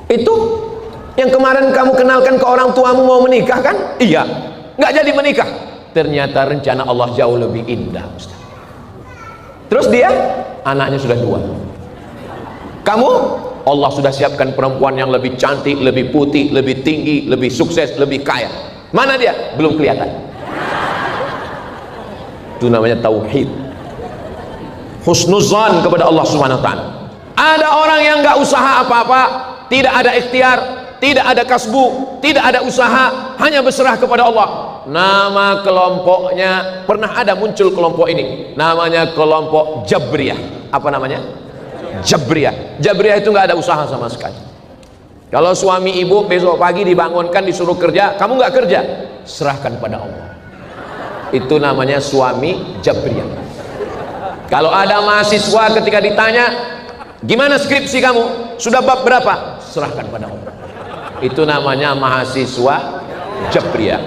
Itu yang kemarin kamu kenalkan ke orang tuamu mau menikah kan? Iya, nggak jadi menikah. Ternyata rencana Allah jauh lebih indah, Ustaz. Terus dia anaknya sudah 2. Kamu, Allah sudah siapkan perempuan yang lebih cantik, lebih putih, lebih tinggi, lebih sukses, lebih kaya. Mana dia? Belum kelihatan. Itu namanya tauhid, husnuzan kepada Allah Subhanahu wa taala. Ada orang yang nggak usaha apa-apa, tidak ada ikhtiar, tidak ada kasbu, tidak ada usaha, hanya berserah kepada Allah. Nama kelompoknya, pernah ada muncul kelompok ini, namanya kelompok Jabriyah. Apa namanya? Jabriyah. Jabriyah itu nggak ada usaha sama sekali. Kalau suami ibu besok pagi dibangunkan disuruh kerja, kamu nggak kerja, serahkan pada Allah. Itu namanya suami Jabriyah. Kalau ada mahasiswa ketika ditanya, gimana skripsi kamu? Sudah bab berapa? Serahkan pada Allah. Itu namanya mahasiswa Jabriyah.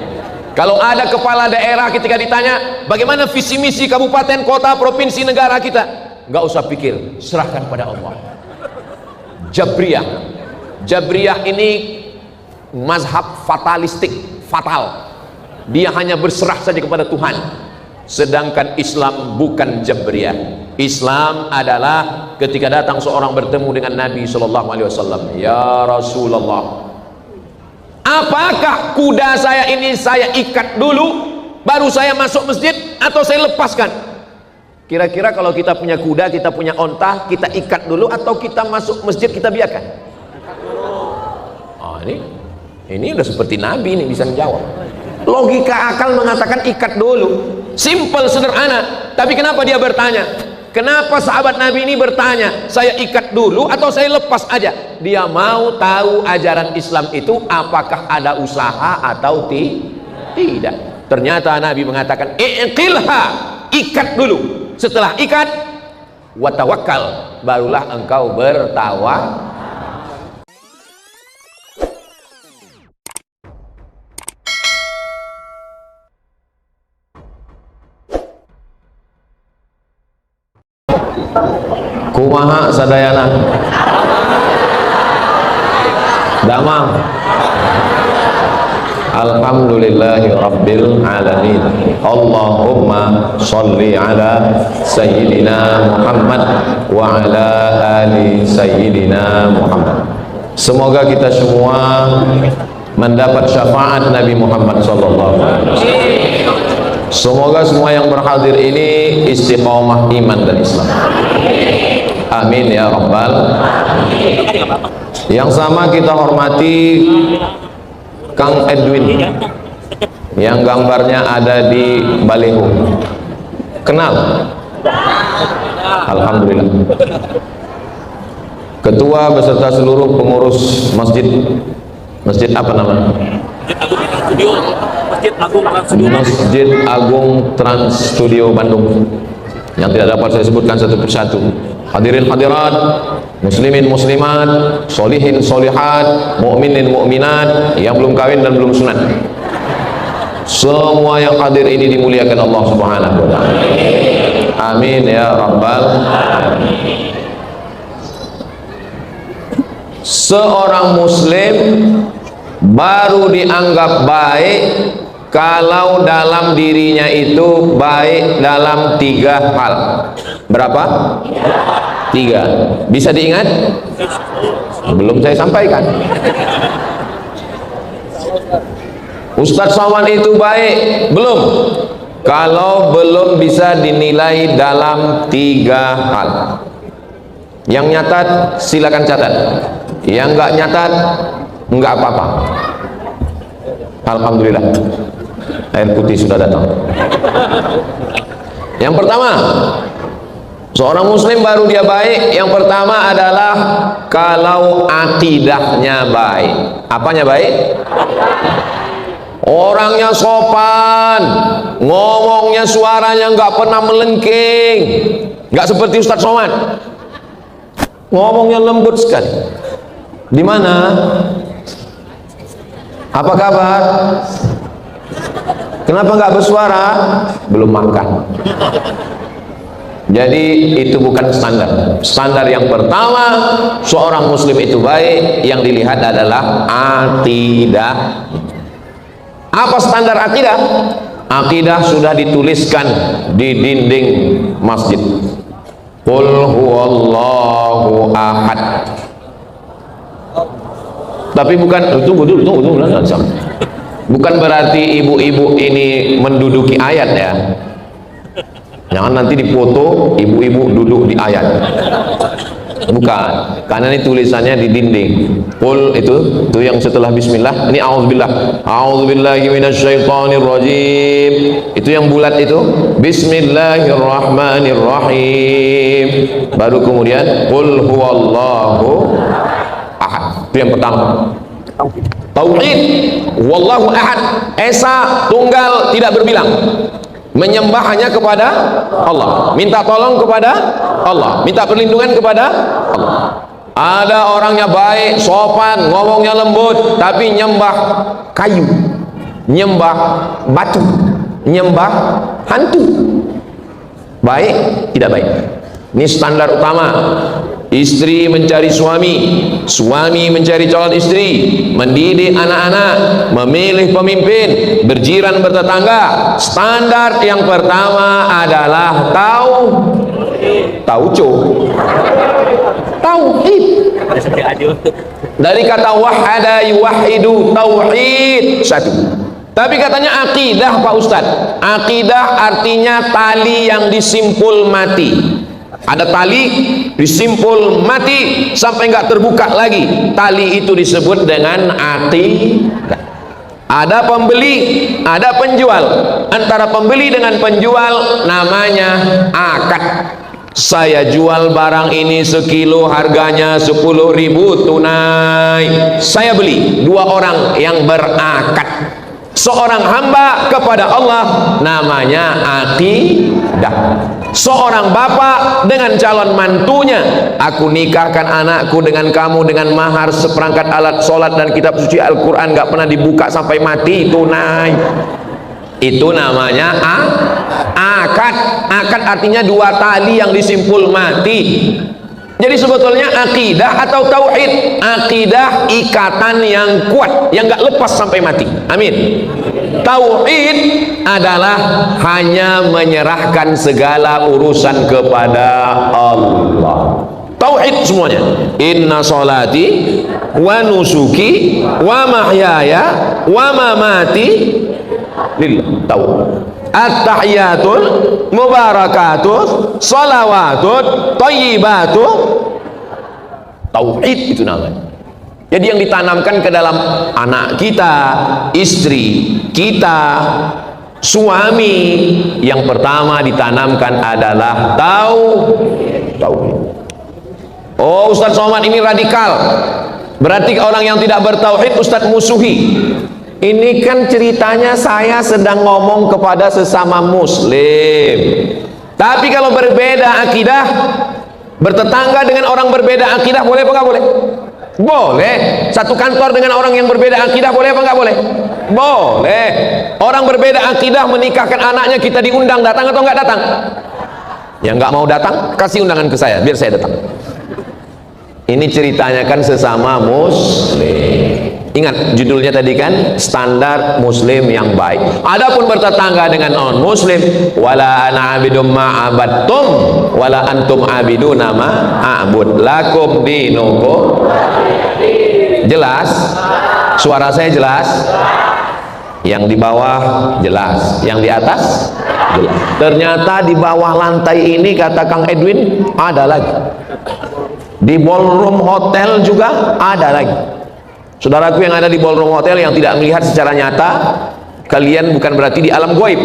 Kalau ada kepala daerah ketika ditanya, bagaimana visi misi kabupaten, kota, provinsi, negara kita? Nggak usah pikir, serahkan pada Allah. Jabriyah. Jabriyah ini mazhab fatalistik, fatal. Dia hanya berserah saja kepada Tuhan. Sedangkan Islam bukan Jabriyah. Islam adalah ketika datang seorang bertemu dengan Nabi SAW, ya Rasulullah, apakah kuda saya ini saya ikat dulu baru saya masuk masjid atau saya lepaskan? Kira-kira kalau kita punya kuda, kita punya onta, kita ikat dulu atau kita masuk masjid kita biarkan? Oh, ini udah seperti Nabi, ini bisa menjawab. Logika akal mengatakan ikat dulu, simple, sederhana. Tapi kenapa dia bertanya? Kenapa sahabat Nabi ini bertanya, saya ikat dulu atau saya lepas aja? Dia mau tahu ajaran Islam itu apakah ada usaha atau tidak. Ternyata Nabi mengatakan, iqilha, ikat dulu. Setelah ikat, watawakkal, barulah engkau bertawakal. Kumaha sadayana damang. Alhamdulillahi rabbil alamin. Allahumma sholli ala sayyidina Muhammad wa ala ali sayyidina Muhammad. Semoga kita semua mendapat syafaat Nabi Muhammad sallallahu alaihi wasallam. Semoga semua yang berhadir ini istiqomah iman dan Islam. Amin ya rabbal. Yang sama kita hormati Kang Edwin yang gambarnya ada di baliho. Kenal? Alhamdulillah. Ketua beserta seluruh pengurus masjid. Masjid apa namanya? Masjid Agung Trans Studio Bandung, yang tidak dapat saya sebutkan satu persatu. Hadirin hadirat, muslimin muslimat, solihin solihat, mukminin mukminat yang belum kawin dan belum sunat, semua yang hadir ini dimuliakan Allah Subhanahu wa taala. Amin ya rabbal alamin. Seorang muslim baru dianggap baik kalau dalam dirinya itu baik dalam 3 hal. Berapa? 3. Bisa diingat? Belum saya sampaikan. Ustadz Somad itu baik? Belum. Kalau belum bisa dinilai dalam 3 hal. Yang nyatat silakan catat, yang nggak nyatat nggak apa-apa. Alhamdulillah, air putih sudah datang. Yang pertama, seorang muslim baru dia baik, yang pertama adalah kalau akidahnya baik. Apanya baik? Orangnya sopan, ngomongnya suaranya nggak pernah melengking, nggak seperti Ustadz Somad, ngomongnya lembut sekali. Di mana? Apa kabar? Kenapa nggak bersuara? Belum makan. Jadi itu bukan standar. Standar yang pertama, seorang muslim itu baik, yang dilihat adalah akidah. Apa standar akidah? Akidah sudah dituliskan di dinding masjid. Qul huwallahu ahad. Tapi bukan, tunggu dulu. Bukan berarti ibu-ibu ini menduduki ayat ya. Jangan nanti dipoto ibu-ibu duduk di ayat. Bukan, karena ini tulisannya di dinding. Qul itu yang setelah bismillah. Ini auzubillah. A'udzubillahi minasyaitonirrajim. Itu yang bulat itu. Bismillahirrahmanirrahim. Baru kemudian qul huwallahu ahad. Itu yang pertama. Tauhid. Wallahu ahad. Esa, tunggal, tidak berbilang. Menyembah hanya kepada Allah, minta tolong kepada Allah, minta perlindungan kepada Allah. Ada orangnya baik, sopan, ngomongnya lembut, tapi nyembah kayu, nyembah batu, nyembah hantu. Baik? Tidak baik. Ini standar utama. Istri mencari suami, suami mencari calon istri, mendidik anak-anak, memilih pemimpin, berjiran bertetangga. Standar yang pertama adalah tauhid. Dari kata wahada yuwahidu, tauhid, satu. Tapi katanya akidah Pak Ustadz. Akidah artinya tali yang disimpul mati. Ada tali disimpul mati sampai nggak terbuka lagi. Tali itu disebut dengan akidah. Ada pembeli, ada penjual. Antara pembeli dengan penjual namanya akad. Saya jual barang ini sekilo, harganya 10.000 tunai. Saya beli, dua orang yang berakad. Seorang hamba kepada Allah namanya akidah. Seorang bapak dengan calon mantunya, aku nikahkan anakku dengan kamu dengan mahar seperangkat alat sholat dan kitab suci Al-Quran, gak pernah dibuka sampai mati, tunai. Itu namanya akad. Akad artinya dua tali yang disimpul mati. Jadi sebetulnya akidah atau tauhid, akidah ikatan yang kuat yang gak lepas sampai mati. Amin. Tauhid adalah hanya menyerahkan segala urusan kepada Allah. Tauhid semuanya. Inna sholati wa nusuki wa mahyaya wa mamati lillah. Tauhid. At-tahiyatul mubarakatuh salawatut thayyibatuh. Tauhid itu namanya. Jadi yang ditanamkan ke dalam anak kita, istri kita, suami, yang pertama ditanamkan adalah tauhid. Oh, Ustadz Somad ini radikal. Berarti orang yang tidak bertauhid Ustadz musuhi. Ini kan ceritanya saya sedang ngomong kepada sesama muslim. Tapi kalau berbeda akidah, bertetangga dengan orang berbeda akidah, boleh apa nggak boleh? Boleh. Satu kantor dengan orang yang berbeda akidah, boleh apa nggak boleh? Boleh. Orang berbeda akidah menikahkan anaknya, kita diundang, datang atau nggak datang? Yang nggak mau datang, kasih undangan ke saya, biar saya datang. Ini ceritanya kan sesama muslim. Ingat judulnya tadi kan, standar muslim yang baik. Adapun bertetangga dengan non muslim, wala ana abidum ma abattum wala antum abiduna ma a'bud lakum dinukum. Jelas? Suara saya jelas? Yang di bawah jelas, yang di atas jelas. Ternyata di bawah lantai ini, kata Kang Edwin, ada lagi. Di ballroom hotel juga ada lagi. Saudaraku yang ada di ballroom hotel yang tidak melihat secara nyata, kalian bukan berarti di alam gaib.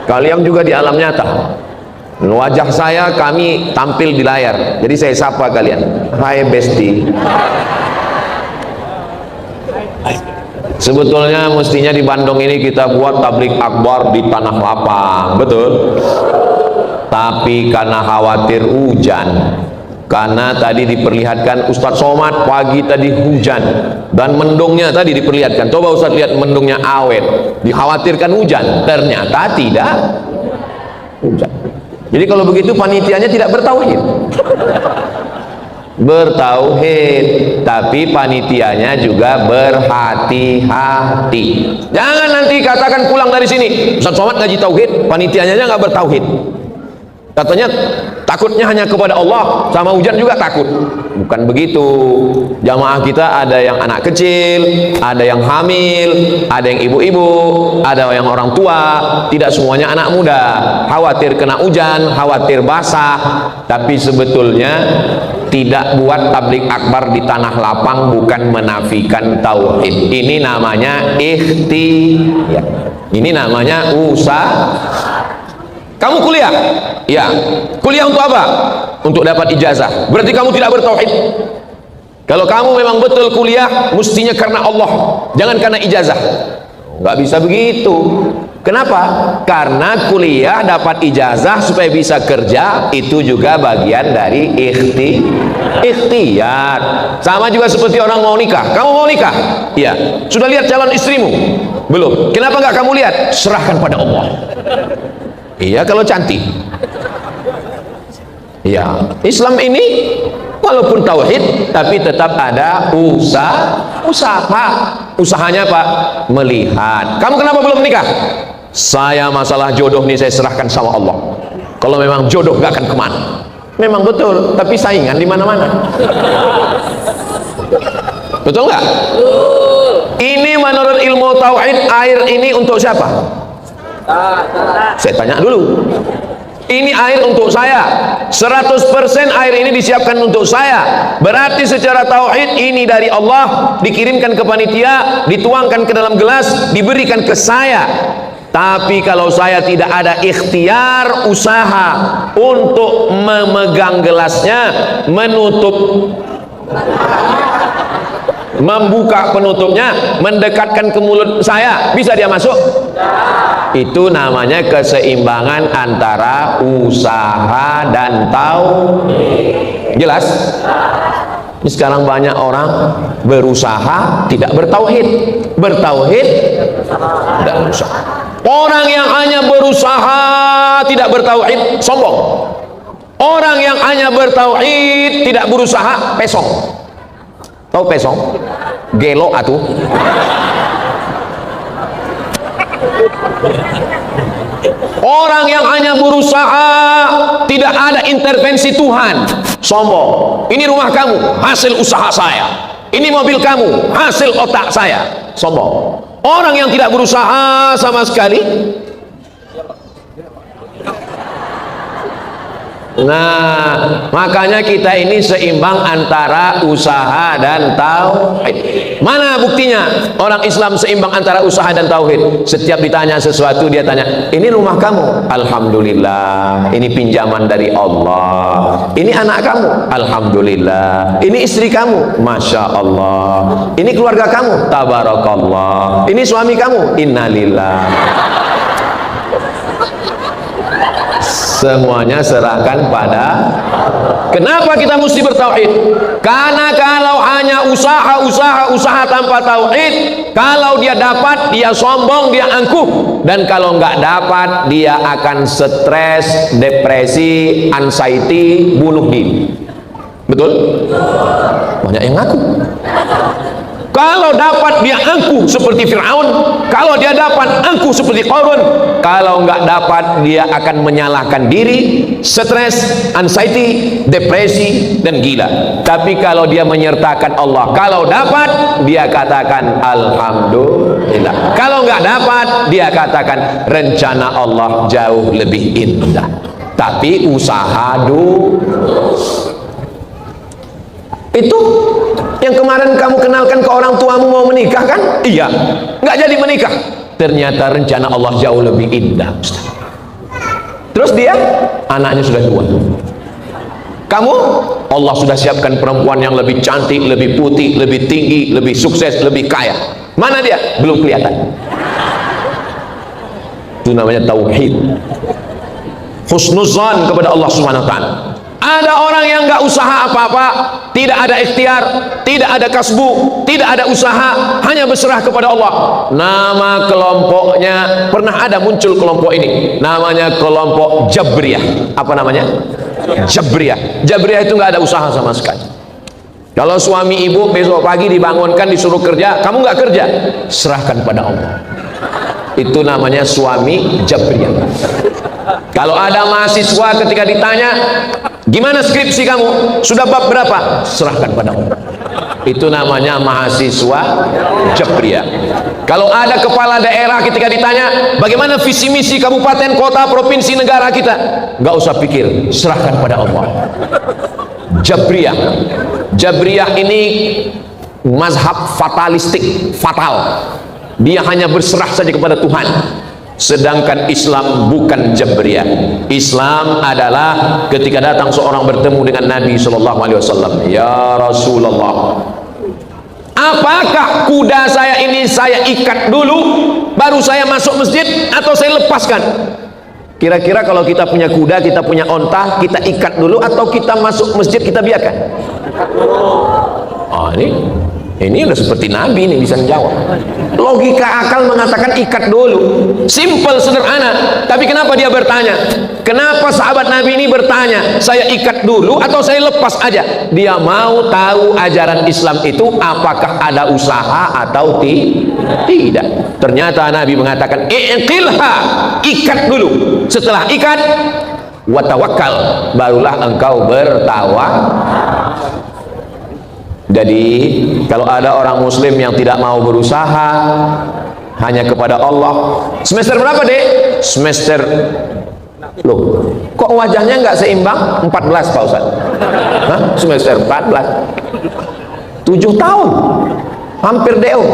Kalian juga di alam nyata. Wajah saya kami tampil di layar. Jadi saya sapa kalian. Hai Besti. Sebetulnya mestinya di Bandung ini kita buat tablik akbar di tanah lapang, betul? Tapi karena khawatir hujan, karena tadi diperlihatkan Ustadz Somad pagi tadi hujan dan mendungnya tadi diperlihatkan. Coba Ustadz lihat mendungnya awet, dikhawatirkan hujan, ternyata tidak hujan. Jadi kalau begitu panitianya tidak bertauhid. Bertauhid, tapi panitianya juga berhati-hati. Jangan nanti katakan pulang dari sini, Ustaz Somad ngaji tauhid, panitianya aja nggak bertauhid. Katanya takutnya hanya kepada Allah, sama hujan juga takut. Bukan begitu. Jamaah kita ada yang anak kecil, ada yang hamil, ada yang ibu-ibu, ada yang orang tua. Tidak semuanya anak muda. Khawatir kena hujan, khawatir basah. Tapi sebetulnya tidak buat tablik akbar di tanah lapang bukan menafikan tauhid. Ini namanya ikhtiar. Ini namanya usaha. Kamu kuliah? Ya. Kuliah untuk apa? Untuk dapat ijazah. Berarti kamu tidak bertauhid. Kalau kamu memang betul kuliah, mestinya karena Allah, jangan karena ijazah. Nggak bisa begitu. Kenapa? Karena kuliah dapat ijazah supaya bisa kerja, itu juga bagian dari ikhtiar. Sama juga seperti orang mau nikah. Kamu mau nikah? Iya. Sudah lihat calon istrimu? Belum. Kenapa nggak kamu lihat? Serahkan pada Allah. Iya, kalau cantik. Iya, Islam ini walaupun tauhid tapi tetap ada usaha. Usahanya apa? Melihat. Kamu kenapa belum menikah? Saya masalah jodoh nih saya serahkan sama Allah. Kalau memang jodoh gak akan kemana. Memang betul, tapi saingan di mana-mana. Betul nggak? Ini menurut ilmu tauhid, air ini untuk siapa? Saya tanya dulu. Ini air untuk saya, 100% air ini disiapkan untuk saya. Berarti secara tauhid ini dari Allah, dikirimkan ke panitia, dituangkan ke dalam gelas, diberikan ke saya. Tapi kalau saya tidak ada ikhtiar, usaha untuk memegang gelasnya, membuka penutupnya, mendekatkan ke mulut saya, bisa dia masuk? Itu namanya keseimbangan antara usaha dan tauhid. Jelas? Ini sekarang banyak orang berusaha tidak bertauhid, bertauhid tidak berusaha. Orang yang hanya berusaha tidak bertauhid sombong. Orang yang hanya bertauhid tidak berusaha pesong. Tahu pesong? Gelo atuh. Orang yang hanya berusaha, tidak ada intervensi Tuhan, sombong. Ini rumah kamu, hasil usaha saya. Ini mobil kamu, hasil otak saya, sombong. Orang yang tidak berusaha sama sekali, nah, makanya kita ini seimbang antara usaha dan tauhid. Mana buktinya orang Islam seimbang antara usaha dan tauhid? Setiap ditanya sesuatu dia tanya, ini rumah kamu? Alhamdulillah. Ini pinjaman dari Allah. Ini anak kamu? Alhamdulillah. Ini istri kamu? Masya Allah. Ini keluarga kamu? Tabarakallah. Ini suami kamu? Innalillah. Semuanya serahkan pada. Kenapa kita mesti bertauhid? Karena kalau hanya usaha tanpa tauhid, kalau dia dapat dia sombong, dia angkuh, dan kalau nggak dapat dia akan stres, depresi, anxiety, bunuh diri. Betul? Banyak yang ngaku. Kalau dapat dia angkuh seperti Fir'aun, kalau dia dapat angkuh seperti Qarun, kalau nggak dapat dia akan menyalahkan diri, stres, anxiety, depresi, dan gila. Tapi kalau dia menyertakan Allah, kalau dapat dia katakan Alhamdulillah. Kalau nggak dapat dia katakan rencana Allah jauh lebih indah. Tapi usaha dulu. Itu yang kemarin kamu kenalkan ke orang tuamu mau menikah kan? Iya, nggak jadi menikah. Ternyata rencana Allah jauh lebih indah, Ustaz. Terus dia anaknya sudah 2. Kamu, Allah sudah siapkan perempuan yang lebih cantik, lebih putih, lebih tinggi, lebih sukses, lebih kaya. Mana dia? Belum kelihatan. Itu namanya tauhid. Husnuzan kepada Allah Subhanahu wa taala. Ada orang yang nggak usaha apa-apa, tidak ada ikhtiar, tidak ada kasbu, tidak ada usaha, hanya berserah kepada Allah. Nama kelompoknya, pernah ada muncul kelompok ini, namanya kelompok Jabriyah. Apa namanya? Jabriyah. Jabriyah itu nggak ada usaha sama sekali. Kalau suami ibu besok pagi dibangunkan disuruh kerja, kamu nggak kerja, serahkan pada Allah. Itu namanya suami Jabriyah. Kalau ada mahasiswa ketika ditanya, gimana skripsi kamu? Sudah bab berapa? Serahkan pada Allah. Itu namanya mahasiswa Jabriyah. Kalau ada kepala daerah ketika ditanya, bagaimana visi misi kabupaten, kota, provinsi, negara kita? Gak usah pikir, serahkan pada Allah. Jabriyah. Jabriyah ini mazhab fatalistik, fatal. Dia hanya berserah saja kepada Tuhan. Sedangkan Islam bukan Jabriyah. Islam adalah ketika datang seorang bertemu dengan Nabi SAW, ya Rasulullah, apakah kuda saya ini saya ikat dulu baru saya masuk masjid atau saya lepaskan? Kira-kira kalau kita punya kuda, kita punya onta, kita ikat dulu atau kita masuk masjid kita biarkan? Oh, ini udah seperti Nabi, ini bisa menjawab. Logika akal mengatakan ikat dulu, simple, sederhana. Tapi kenapa dia bertanya? Kenapa sahabat Nabi ini bertanya, saya ikat dulu atau saya lepas aja? Dia mau tahu ajaran Islam itu apakah ada usaha atau tidak. Ternyata Nabi mengatakan, iqilha, ikat dulu. Setelah ikat, watawakkal, barulah engkau bertawakal. Jadi kalau ada orang muslim yang tidak mau berusaha hanya kepada Allah, semester berapa dek? Semester, loh kok wajahnya nggak seimbang? 14 Pak Ustaz. Hah? Semester 14, 7 tahun, hampir DO.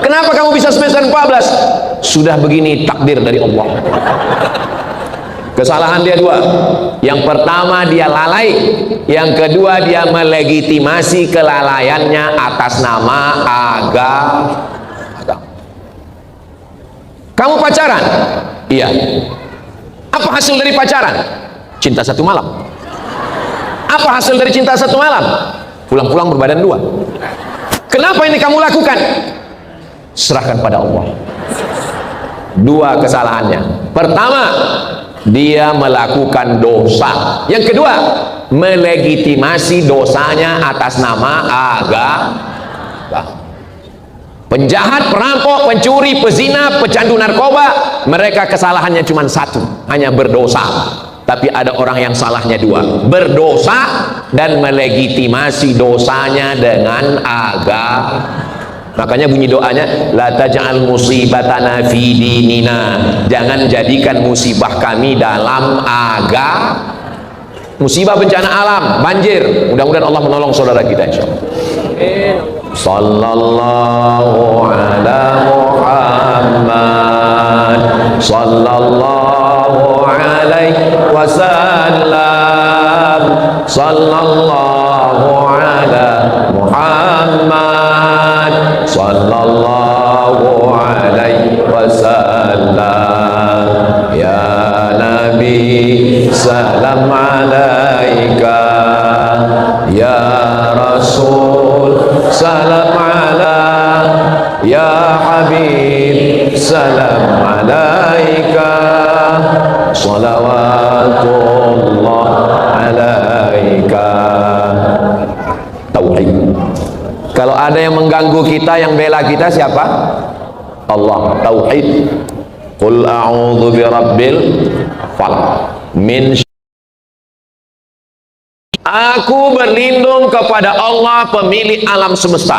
Kenapa kamu bisa semester 14? Sudah begini takdir dari Allah. Kesalahan dia dua. Yang pertama dia lalai, yang kedua dia melegitimasi kelalaiannya atas nama agama. Kamu pacaran? Iya. Apa hasil dari pacaran? Cinta satu malam. Apa hasil dari cinta satu malam? Pulang-pulang berbadan dua. Kenapa ini kamu lakukan? Serahkan pada Allah. Dua kesalahannya. Pertama, dia melakukan dosa. Yang kedua, melegitimasi dosanya atas nama agama. Penjahat, perampok, pencuri, pezina, pecandu narkoba, mereka kesalahannya cuma satu, hanya berdosa. Tapi ada orang yang salahnya dua, berdosa dan melegitimasi dosanya dengan agama. Makanya bunyi doanya, la taj'al musibatana fi dinina, jangan jadikan musibah kami dalam agama. Musibah bencana alam, banjir, mudah-mudahan Allah menolong saudara kita insyaallah. Sallallahu ala Muhammad sallallahu alaihi wasallam, sallallahu ala Muhammad sallallahu alaihi wasallam. Ya Nabi salam alaika, ya Rasul salam ala, ya Habib salam alaika, salawatullah alaika. Tauhid. Kalau ada yang mengganggu kita, yang bela kita siapa? Allah. Tauhid. Qul a'udzu birabbil falaq min, aku berlindung kepada Allah pemilik alam semesta.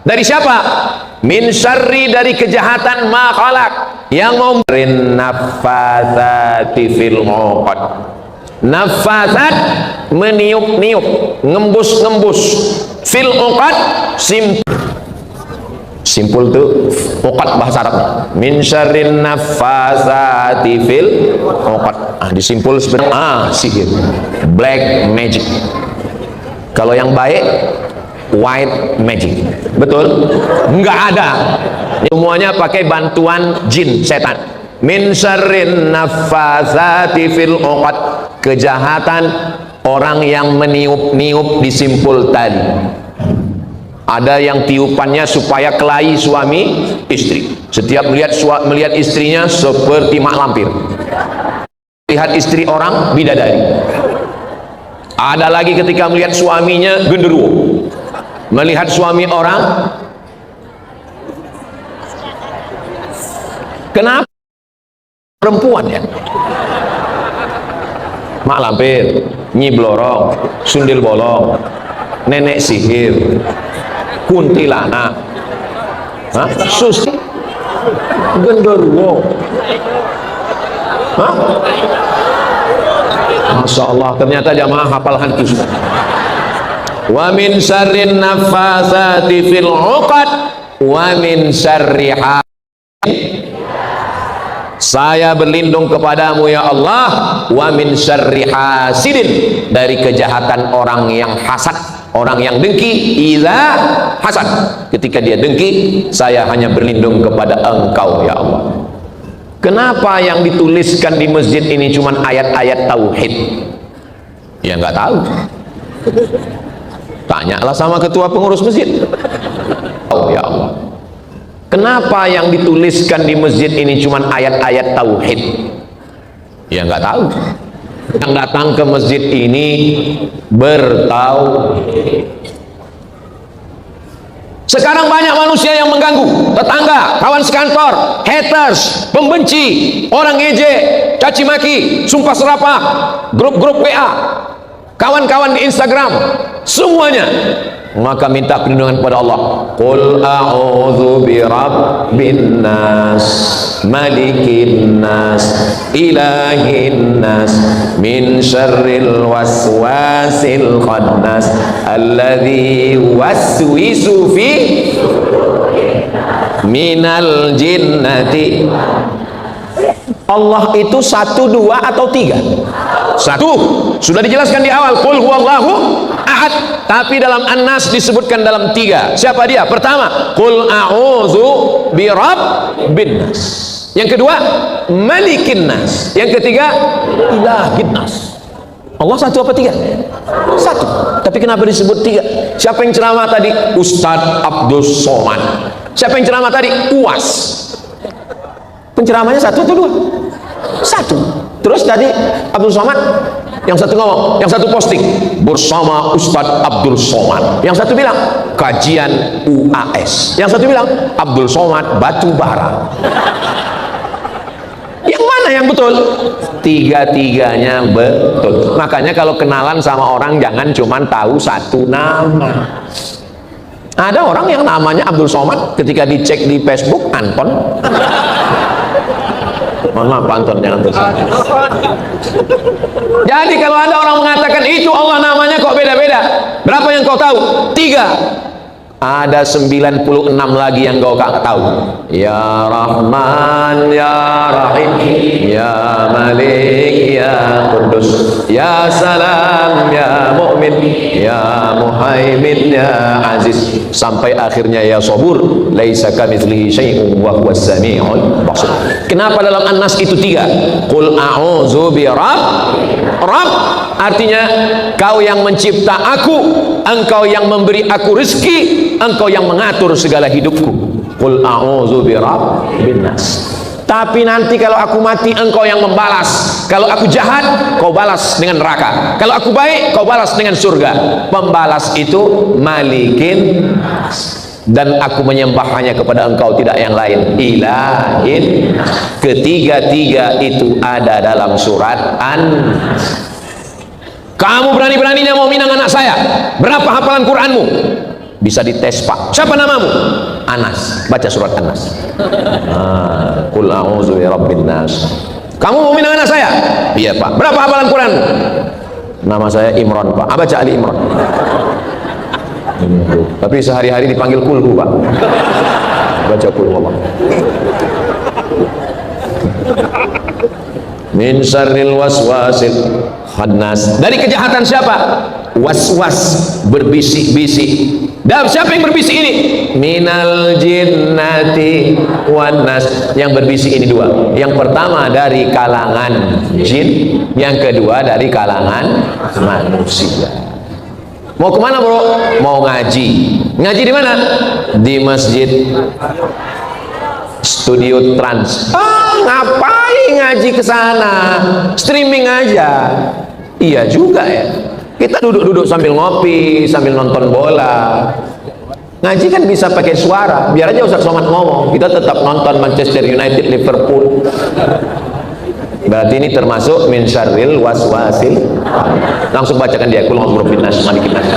Dari siapa? Min syarri, dari kejahatan ma khalaq, yang memberi naffatsati fil 'uqad. Naffatsat, meniup-niup, ngembus-ngembus, fil 'uqad, simpul tuh uqad bahasa Arabnya. Min syarrin naffatsati fil 'uqad. Disimpul seperti sihir, black magic. Kalau yang baik white magic. Betul? Enggak ada. Semuanya pakai bantuan jin, setan. Min syarrin naffatsati fil 'uqad, kejahatan orang yang meniup-niup di simpul tali. Ada yang tiupannya supaya kelahi suami istri. Setiap melihat istrinya seperti mak lampir. Lihat istri orang bidadari. Ada lagi ketika melihat suaminya genderuwo. Melihat suami orang, kenapa perempuan ya? Mak lampir, nyi blorong, sundil bolong, nenek sihir, kuntilanak, susi, genderuwo. Masya Allah, ternyata jamaah hafal hadis. Wa min syarrin naffatsati fil 'uqad wa min syarri hasidin. Saya berlindung kepadamu ya Allah, wa min syarri hasidin, dari kejahatan orang yang hasad, orang yang dengki. Idza hasad, ketika dia dengki, saya hanya berlindung kepada Engkau ya Allah. Kenapa yang dituliskan di masjid ini cuma ayat-ayat tauhid? Ya nggak tahu. Tanyalah sama ketua pengurus masjid. Oh ya Allah, kenapa yang dituliskan di masjid ini cuma ayat-ayat tauhid? Ya nggak tahu. Yang datang ke masjid ini bertauhid. Sekarang banyak manusia yang mengganggu tetangga, kawan sekantor, haters, pembenci, orang ngejek, caci maki, sumpah serapah, grup-grup WA, kawan-kawan di Instagram, semuanya. Maka minta perlindungan kepada Allah. Qul a'udzu birabbin nas, malikin nas, ilahin nas, min syarril waswasil khannas, alladzi waswisu fi minal jinnati. Allah itu satu, dua, atau tiga? Satu. Sudah dijelaskan di awal, qul huwallahu ahad. Tapi dalam An-Nas disebutkan dalam tiga. Siapa dia? Pertama, qul a'udzu birabbin nas. Yang kedua, malikin nas. Yang ketiga, ilahin nas. Allah satu apa tiga? Satu. Tapi kenapa disebut tiga? Siapa yang ceramah tadi? Ustadz Abdul Somad. Siapa yang ceramah tadi? UAS. Penceramahnya satu atau dua? Satu. Terus tadi Abdul Somad, yang satu ngomong, yang satu posting bersama Ustadz Abdul Somad, yang satu bilang kajian UAS, yang satu bilang Abdul Somad batu bara. Yang mana yang betul? Tiga-tiganya betul. Makanya kalau kenalan sama orang jangan cuma tahu satu nama. Ada orang yang namanya Abdul Somad, ketika dicek di Facebook Anton. Mohon maaf Pak Anton, jangan tersebut. Jadi kalau ada orang mengatakan itu Allah namanya kok beda-beda, berapa yang kau tahu? Tiga. Ada 96 lagi yang kau gak tahu. Ya Rahman, Ya Rahim, Ya Malik, Ya Qudus, Ya Salam, Ya Mu'min, Ya Muhaimin, Ya Aziz, sampai akhirnya Ya Sabur, laisa kamitslihi syai'un wa huwas sami'ul basir. Kenapa dalam An-Nas itu tiga? Qul a'udzu Rabb, artinya kau yang mencipta aku, engkau yang memberi aku rezeki, engkau yang mengatur segala hidupku. Qul a'udzu birabbin nas. Tapi nanti kalau aku mati, engkau yang membalas. Kalau aku jahat, kau balas dengan neraka. Kalau aku baik, kau balas dengan surga. Pembalas itu malikin nas. Dan aku menyembah hanya kepada engkau, tidak yang lain. Ilahin. Ketiga-tiga itu ada dalam surat An-Nas. Kamu berani-beraninya mau minang anak saya, berapa hafalan Quranmu? Bisa dites Pak. Siapa namamu? Anas. Baca surat Anas. Qul a'udzu birabbin nas. Kamu mau minang anak saya? Iya Pak. Berapa hafalan Quranmu? Nama saya Imran Pak. Baca Ali Imran. Tapi sehari-hari dipanggil kulhu Pak. Baca kulhu Allah. Min syarril waswasil khannas. Dari kejahatan siapa? Was-was, berbisik-bisik. Dan siapa yang berbisik ini? Minal jinnati wan nas. Yang berbisik ini dua. Yang pertama dari kalangan jin, yang kedua dari kalangan manusia. Mau kemana bro? Mau ngaji. Ngaji di mana? Di masjid Studio Trans. Ngapain ngaji ke sana? Streaming aja. Iya juga ya. Kita duduk-duduk sambil ngopi, sambil nonton bola. Ngaji kan bisa pakai suara. Biar aja Ustaz Somad ngomong. Kita tetap nonton Manchester United Liverpool. Berarti ini termasuk min syarril waswasil. Langsung bacakan dia. Qul a'udzu birabbin nas, malikin nas.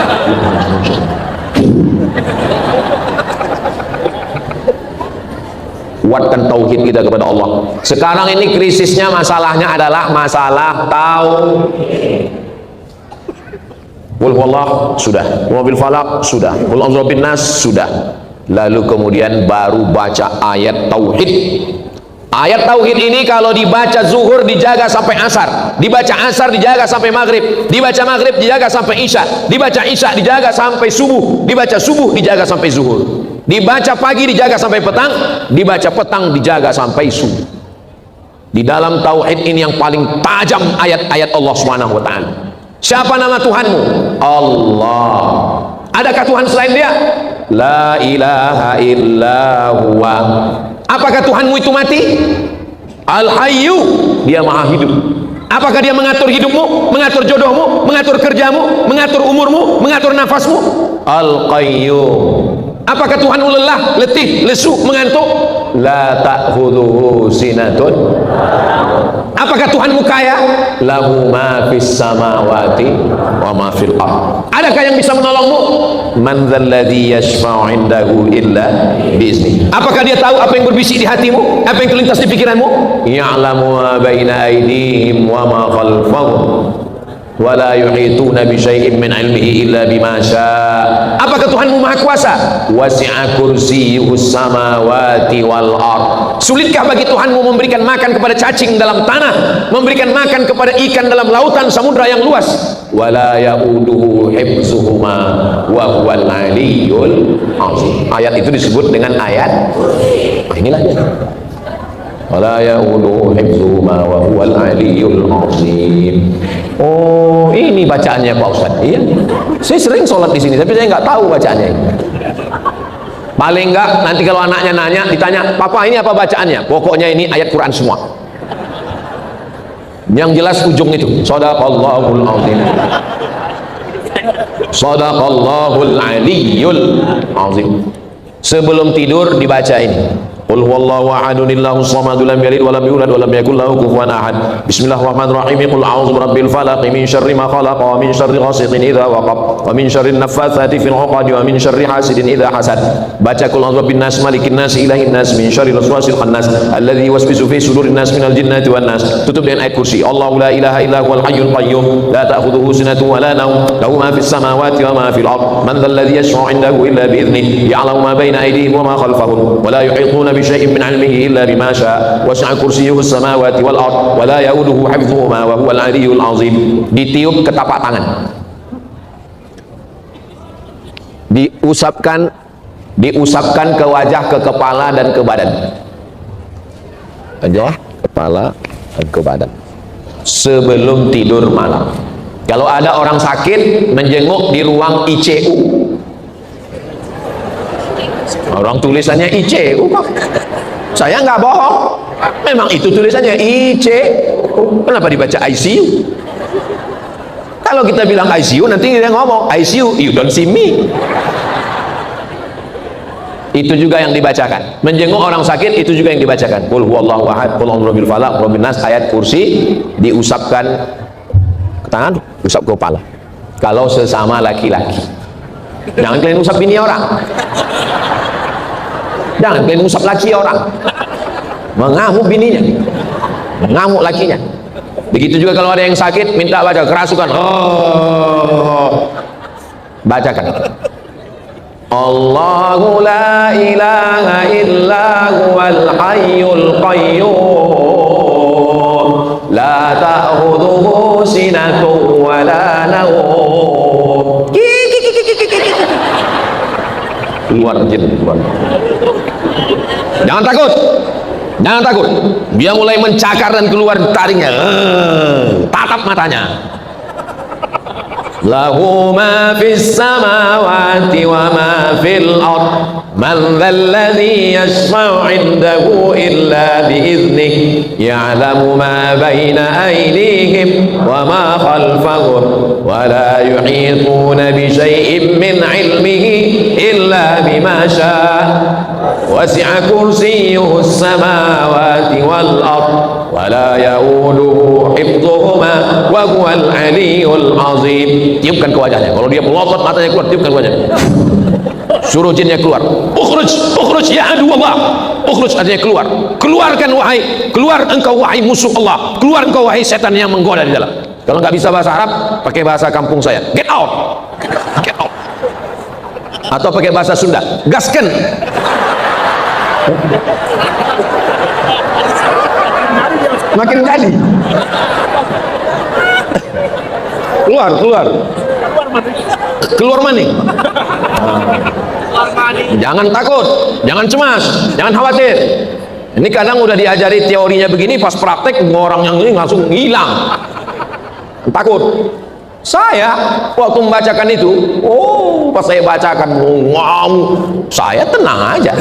Kuatkan tauhid kita kepada Allah. Sekarang ini krisisnya, masalahnya adalah masalah tauhid. Qul huwallah sudah, qul bil falaq sudah, qul a'udzu birabbin nas sudah. Lalu kemudian baru baca ayat tauhid. Ayat tauhid ini kalau dibaca zuhur dijaga sampai asar, dibaca asar dijaga sampai maghrib, dibaca maghrib dijaga sampai isya, dibaca isya dijaga sampai subuh, dibaca subuh dijaga sampai zuhur, dibaca pagi dijaga sampai petang, dibaca petang dijaga sampai subuh. Di dalam tauhid ini yang paling tajam ayat-ayat Allah Subhanahu wa taala. Siapa nama Tuhanmu? Allah. Adakah Tuhan selain Dia? La ilaha illa huwa. Apakah Tuhanmu itu mati? Al-Hayyu, Dia maha hidup. Apakah Dia mengatur hidupmu, mengatur jodohmu, mengatur kerjamu, mengatur umurmu, mengatur nafasmu? Al-Qayyum. Apakah Tuhanmu lelah, letih, lesu, mengantuk? La ta'khudhuhu sinatun. Apakah Tuhanmu kaya? Lahu ma fis samawati wa ma fil ardh. Adakah yang bisa menolongmu? Man dzalladzi yashfa'u 'indahu illa bi'izni. Apakah Dia tahu apa yang berbisik di hatimu, apa yang terlintas di pikiranmu? Ya'lamu ma baina aydihim wa ma khalfahum wa la yuhituna bi syai'in min 'ilmihi illa bima syaa. Apakah Tuhanmu maha kuasa? Wasi'a kursiyyuhus samawati wal ard. Sulitkah bagi Tuhanmu memberikan makan kepada cacing dalam tanah, memberikan makan kepada ikan dalam lautan samudra yang luas? Wala ya'uduhu hifzuhuma wa huwal 'aliyyul 'azim. Ayat itu disebut dengan ayat. Inilah dia. Wala ya'uduhu hifzuhuma wa huwal 'aliyyul 'azim. Oh, ini bacaannya Pak Ustaz. Iya. Saya sering sholat di sini, tapi saya nggak tahu bacaannya ini. Paling enggak nanti kalau anaknya nanya, ditanya, "Papa, ini apa bacaannya?" Pokoknya ini ayat Quran semua. Yang jelas ujung itu, Shadaqallahul azim. Shadaqallahul aliyyul azim. Sebelum tidur dibaca ini. Qul huwallahu ahadun Allahus samad lam yalid wa lam yulad wa lam yakul lahu kufuwan ahad. Bismillahirrahmanirrahim. Qul a'udzu birabbil falaq min syarri ma khalaq wa min syarri ghasiqin idza waqab wa min syarri naffatsati fil 'uqad wa min syarri hasidin idza hasad. Baca qul a'udzu birabbin nas malikin nas ilahin nas min syarri waswasil khannas alladzi yuwaswisu fi sudurin nas minal jinnati wan nas. Tutup dengan ayat kursi. Allahu la ilaha illa huwal hayyul qayyum la ta'khudhuhu sinatun wa la nawm lahu ma fis samawati wa ma fil ard. Man dzal ladzi yashfa'u 'indahu illa bi idhnihi ya'lamu ma baina aydihim wa ma khalfahum wa la yuhituna syai'in min 'ilmihi illa bima syaa wasi'a kursiyyuhu as-samawati wal ard wa la ya'uduhu hifdhuhuma wa huwal 'aliyyul 'azim. Ditiup ke tapak tangan, diusapkan ke wajah, ke kepala dan ke badan. Wajah, kepala dan ke badan sebelum tidur malam. Kalau ada orang sakit, menjenguk di ruang ICU. Orang tulisannya ICU, saya nggak bohong, memang itu tulisannya ICU. Kenapa dibaca ICU? Kalau kita bilang ICU, nanti dia ngomong ICU, you don't see me. Itu juga yang dibacakan. Menjenguk orang sakit itu juga yang dibacakan. Qul huwallahu ahad, qul a'udzu birabbil falaq, qul bin nas, ayat kursi diusapkan ke tangan, usap ke kepala. Kalau sesama laki-laki, jangan kalian usap bini orang. Jangan kalian usap laki orang, mengamuk bininya, mengamuk lakinya. Begitu juga kalau ada yang sakit, minta baca kerasukan. Oh, bacakan. Allahu la ilaha illa huwal hayyul qayyum la ta'khudhuhu sinatun wa la nawm. keluar jin, keluar. Jangan takut, jangan takut. Dia mulai mencakar dan keluar taringnya, tatap matanya. Lahu ma fis samawati wa ma fil ard man dhal ladzi yashfa'u 'indahu illa bi idhnihi ya'lamu ma baina aydihim wa ma khalfahum wa la yuhituna bi shay'in min 'ilmihi illa bima syaa wasi'a kursiyyuhu as-samawati wal ard wa la ya'uduhu hifdhuhuma wa huwal 'aliyyul 'azim. Tiupkan ke wajahnya. Kalau dia melotot matanya keluar, tiupkan ke wajahnya. Suruh jinnya keluar. Ukhruj, ukhruj ya adu Allah. Ukhruj artinya keluar. Keluarkan wahai, keluar engkau wahai musuh Allah. Keluar engkau wahai setan yang menggoda di dalam. Kalau nggak bisa bahasa Arab, pakai bahasa kampung saya. Get out. Get out. Atau pakai bahasa Sunda. Gasken. Makin jadi. Keluar, keluar. Keluar maning. Jangan takut, jangan cemas, jangan khawatir. Ini kadang udah diajari teorinya begini, pas praktek orang yang ini langsung hilang. Takut. Saya waktu membacakan itu, pas saya bacakan, saya tenang aja.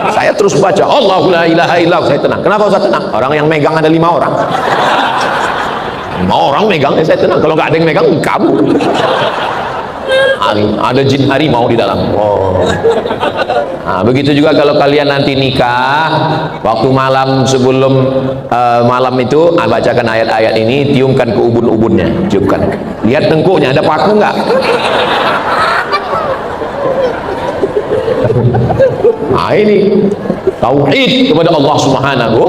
Saya terus baca, Allahu la ilaha illallah, saya tenang. Kenapa saya tenang? Orang yang megang ada 5 orang. 5 orang megang, saya tenang. Kalau nggak ada yang megang, kabur. Ada jin harimau di dalam. Nah, begitu juga kalau kalian nanti nikah, waktu malam sebelum malam itu, bacakan ayat-ayat ini, tiumkan ke ubun-ubunnya, tiupkan. Lihat tengkuknya, ada paku nggak? Nah ini tauhid kepada Allah Subhanahu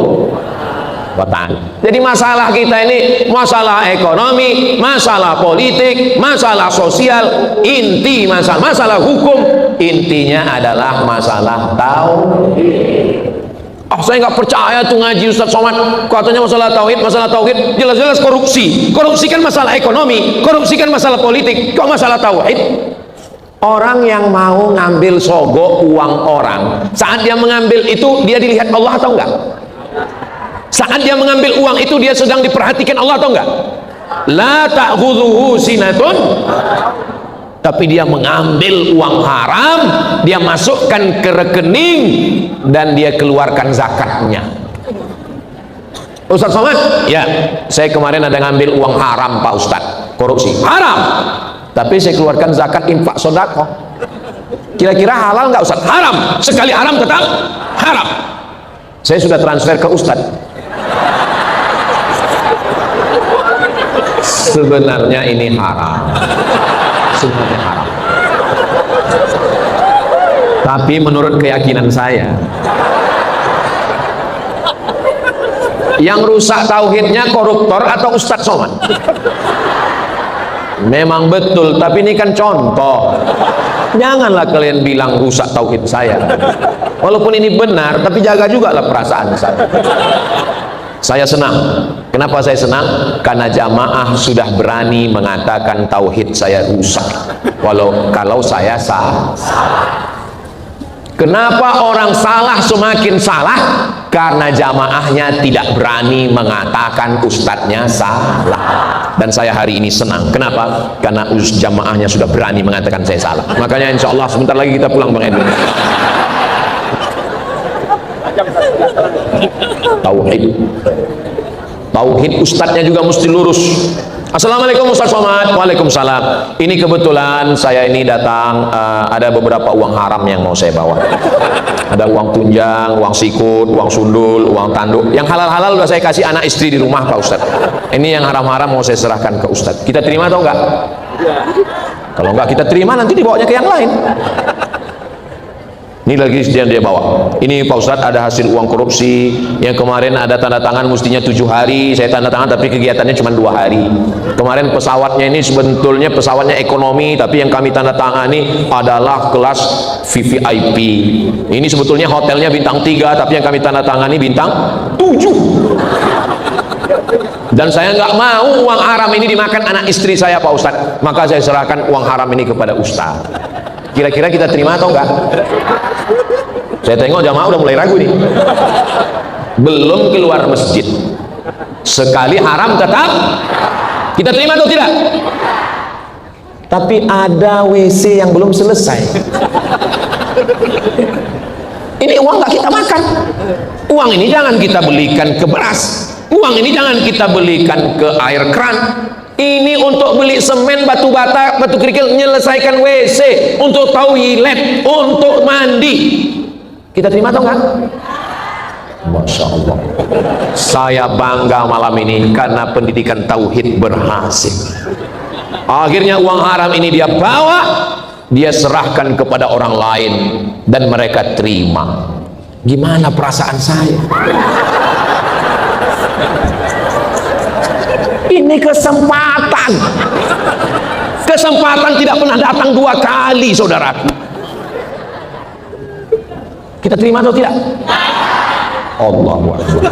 wa ta'ala. Jadi masalah kita ini masalah ekonomi, masalah politik, masalah sosial, inti masalah hukum, intinya adalah masalah tauhid. Saya nggak percaya tuh ngaji Ustaz Somad, katanya masalah tauhid, jelas-jelas korupsi. Korupsi kan masalah ekonomi, korupsi kan masalah politik, kok masalah tauhid? Orang yang mau ngambil sogok uang orang, saat dia mengambil itu dia dilihat Allah atau enggak? Saat dia mengambil uang itu dia sedang diperhatikan Allah atau enggak? La ta'khudhuhu sinatun. Tapi dia mengambil uang haram, dia masukkan ke rekening dan dia keluarkan zakatnya. Ustaz Somad, ya, saya kemarin ada ngambil uang haram Pak Ustaz, korupsi, haram. Tapi saya keluarkan zakat infak sedekah. Kira-kira halal nggak Ustaz? Haram. Sekali haram tetap haram. Saya sudah transfer ke Ustaz. Sebenarnya ini haram. Sebenarnya haram. Tapi menurut keyakinan saya, yang rusak tauhidnya koruptor atau Ustaz Somad? Memang betul, tapi ini kan contoh. Janganlah kalian bilang rusak tauhid saya. Walaupun ini benar, tapi jaga juga lah perasaan saya. Saya senang. Kenapa saya senang? Karena jamaah sudah berani mengatakan tauhid saya rusak. Kalau saya salah. Kenapa orang salah semakin salah? Karena jamaahnya tidak berani mengatakan ustadznya salah. Dan saya hari ini senang. Kenapa? Karena jamaahnya sudah berani mengatakan saya salah. Makanya insya Allah sebentar lagi kita pulang Bang Edwin. Tauhid. Tauhid ustadznya juga mesti lurus. Assalamualaikum Ustaz Somad. Waalaikumsalam. Ini kebetulan saya ini datang, ada beberapa uang haram yang mau saya bawa. Ada uang tunjang, uang sikut, uang sundul, uang tanduk. Yang halal-halal udah saya kasih anak istri di rumah Pak Ustaz. Ini yang haram-haram mau saya serahkan ke Ustaz. Kita terima atau enggak? Kalau enggak kita terima, nanti dibawanya ke yang lain. Ini lagi yang dia bawa. Ini Pak Ustadz ada hasil uang korupsi yang kemarin ada tanda tangan mestinya 7 hari, saya tanda tangan tapi kegiatannya cuma 2 hari. Kemarin pesawatnya ini sebetulnya pesawatnya ekonomi, tapi yang kami tanda tangani adalah kelas VVIP. Ini sebetulnya hotelnya bintang 3, tapi yang kami tanda tangani bintang 7. Dan saya nggak mau uang haram ini dimakan anak istri saya Pak Ustadz, maka saya serahkan uang haram ini kepada Ustadz. Kira-kira kita terima atau enggak? Saya tengok jamaah udah mulai ragu nih. Belum keluar masjid, sekali haram tetap kita terima atau tidak? Tapi ada WC yang belum selesai. Ini uang nggak kita makan. Uang ini jangan kita belikan ke beras. Uang ini jangan kita belikan ke air keran. Ini untuk beli semen, batu bata, batu kerikil, menyelesaikan WC, untuk toilet, untuk mandi. Kita terima atau enggak? Masya Allah. Saya bangga malam ini karena pendidikan tauhid berhasil. Akhirnya uang haram ini dia bawa, dia serahkan kepada orang lain dan mereka terima. Gimana perasaan saya? Ini kesempatan. Kesempatan tidak pernah datang dua kali, saudaraku. Kita terima atau tidak? Allahu Akbar.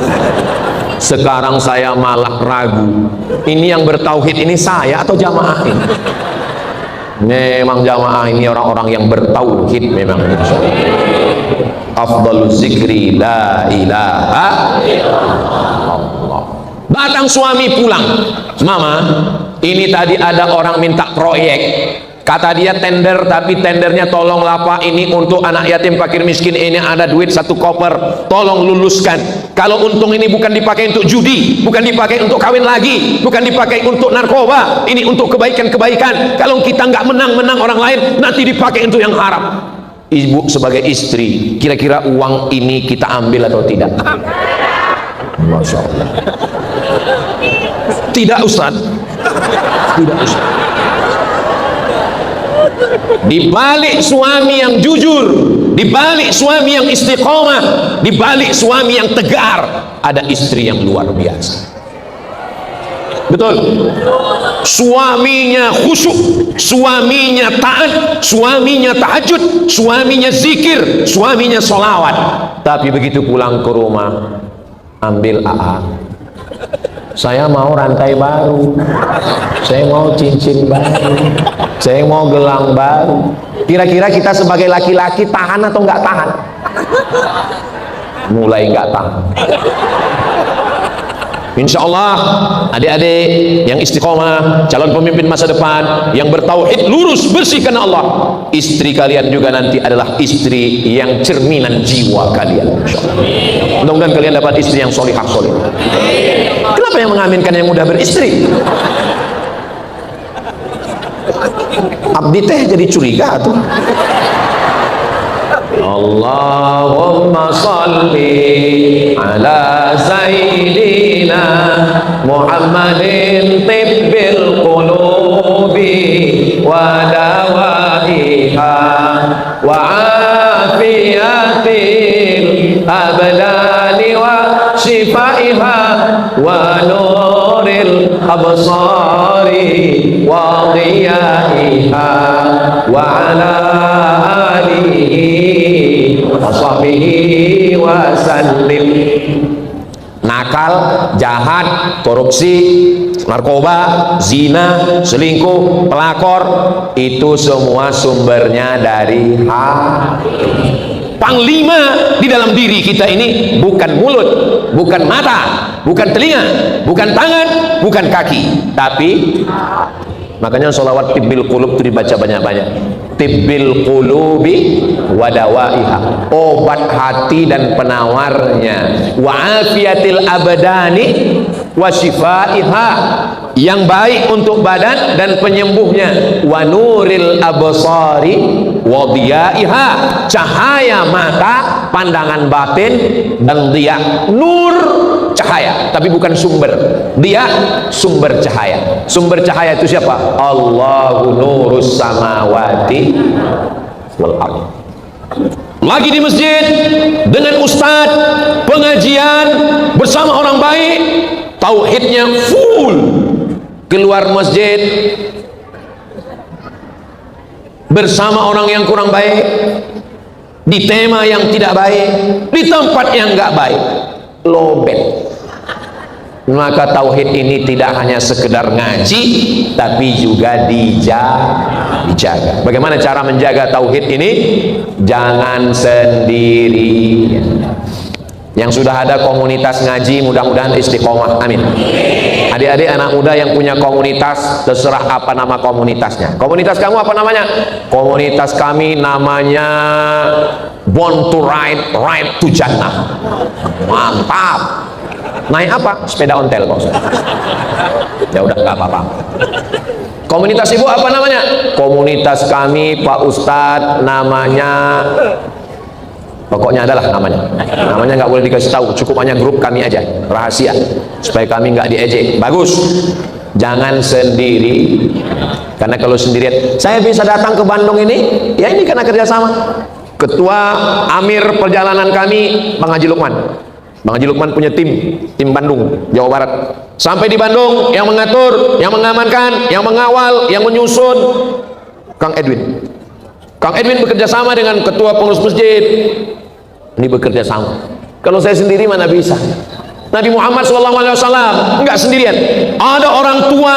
Sekarang saya malah ragu, ini yang bertauhid ini saya atau jamaah ini? Memang jamaah ini orang-orang yang bertauhid memang. Afdaluz zikri la ilaha illallah. Datang suami pulang, mama, ini tadi ada orang minta proyek. Kata dia tender, tapi tendernya tolonglah Pak, ini untuk anak yatim fakir miskin, ini ada duit 1 koper, tolong luluskan. Kalau untung ini bukan dipakai untuk judi, bukan dipakai untuk kawin lagi, bukan dipakai untuk narkoba, ini untuk kebaikan-kebaikan. Kalau kita nggak menang-menang orang lain, nanti dipakai untuk yang haram. Ibu sebagai istri, kira-kira uang ini kita ambil atau tidak? Masya Allah. Tidak Ustaz. Tidak Ustaz. Di balik suami yang jujur, di balik suami yang istiqomah, di balik suami yang tegar, ada istri yang luar biasa. Betul? Suaminya khusyuk, suaminya taat, suaminya tahajud, suaminya zikir, suaminya sholawat. Tapi begitu pulang ke rumah, ambil AA. Saya mau rantai baru, saya mau cincin baru, saya mau gelang baru. Kira-kira kita sebagai laki-laki tahan atau nggak tahan? Mulai nggak tahan. Insya Allah adik-adik yang istiqomah, calon pemimpin masa depan, yang bertauhid lurus bersih karena Allah, istri kalian juga nanti adalah istri yang cerminan jiwa kalian. Mudah-mudahan kalian dapat istri yang solihah solihah. Kenapa yang mengaminkan yang mudah beristri? Abdi teh jadi curiga tuh. Allahumma salli ala sayyidina Muhammadin tibbil qulubi wa dawaiha wa afiyatil abdani wa shifaiha wa nuril absari wa dhiyaiha wa ala alihi wa sahbihi wa sallim. Nakal, jahat, korupsi, narkoba, zina, selingkuh, pelakor, itu semua sumbernya dari hati. Panglima di dalam diri kita ini bukan mulut, bukan mata, bukan telinga, bukan tangan, bukan kaki, tapi makanya sholawat tibbil qulub itu dibaca banyak-banyak. Tibbil qulubi wadawaiha, obat hati dan penawarnya, wa afiyatil abdani wa shifaiha, yang baik untuk badan dan penyembuhnya, wa nuril absari wa dhiyaiha, cahaya mata, pandangan batin, dan dia nur cahaya, tapi bukan sumber. Dia sumber cahaya. Sumber cahaya itu siapa? Allahu nurus samawati wal ardh. Lagi di masjid dengan ustadz, pengajian bersama orang baik, tauhidnya full. Keluar masjid bersama orang yang kurang baik, di tema yang tidak baik, di tempat yang nggak baik, lobet. Maka tauhid ini tidak hanya sekedar ngaji, tapi juga dijaga. Bagaimana cara menjaga tauhid ini? Jangan sendiri. Yang sudah ada komunitas ngaji, mudah-mudahan istiqomah, amin. Adik-adik anak muda yang punya komunitas, terserah apa nama komunitasnya. Komunitas kamu apa namanya? Komunitas kami namanya Born to Ride, Ride to Jannah. Mantap. Naik apa? Sepeda ontel, Pak Ustaz. Ya udah, nggak apa-apa. Komunitas ibu apa namanya? Komunitas kami, Pak Ustadz, namanya, pokoknya adalah namanya nggak boleh dikasih tahu, cukup hanya grup kami aja, rahasia, supaya kami nggak diejek. Bagus. Jangan sendiri, karena kalau sendirian, saya bisa datang ke Bandung ini, ya ini karena kerjasama. Ketua Amir perjalanan kami, Bang Haji Lukman. Bang Haji Lukman punya tim Bandung, Jawa Barat. Sampai di Bandung, yang mengatur, yang mengamankan, yang mengawal, yang menyusun, Kang Edwin. Kang Edwin bekerja sama dengan ketua pengurus masjid. Ini bekerja sama. Kalau saya sendiri mana bisa? Nabi Muhammad SAW enggak sendirian. Ada orang tua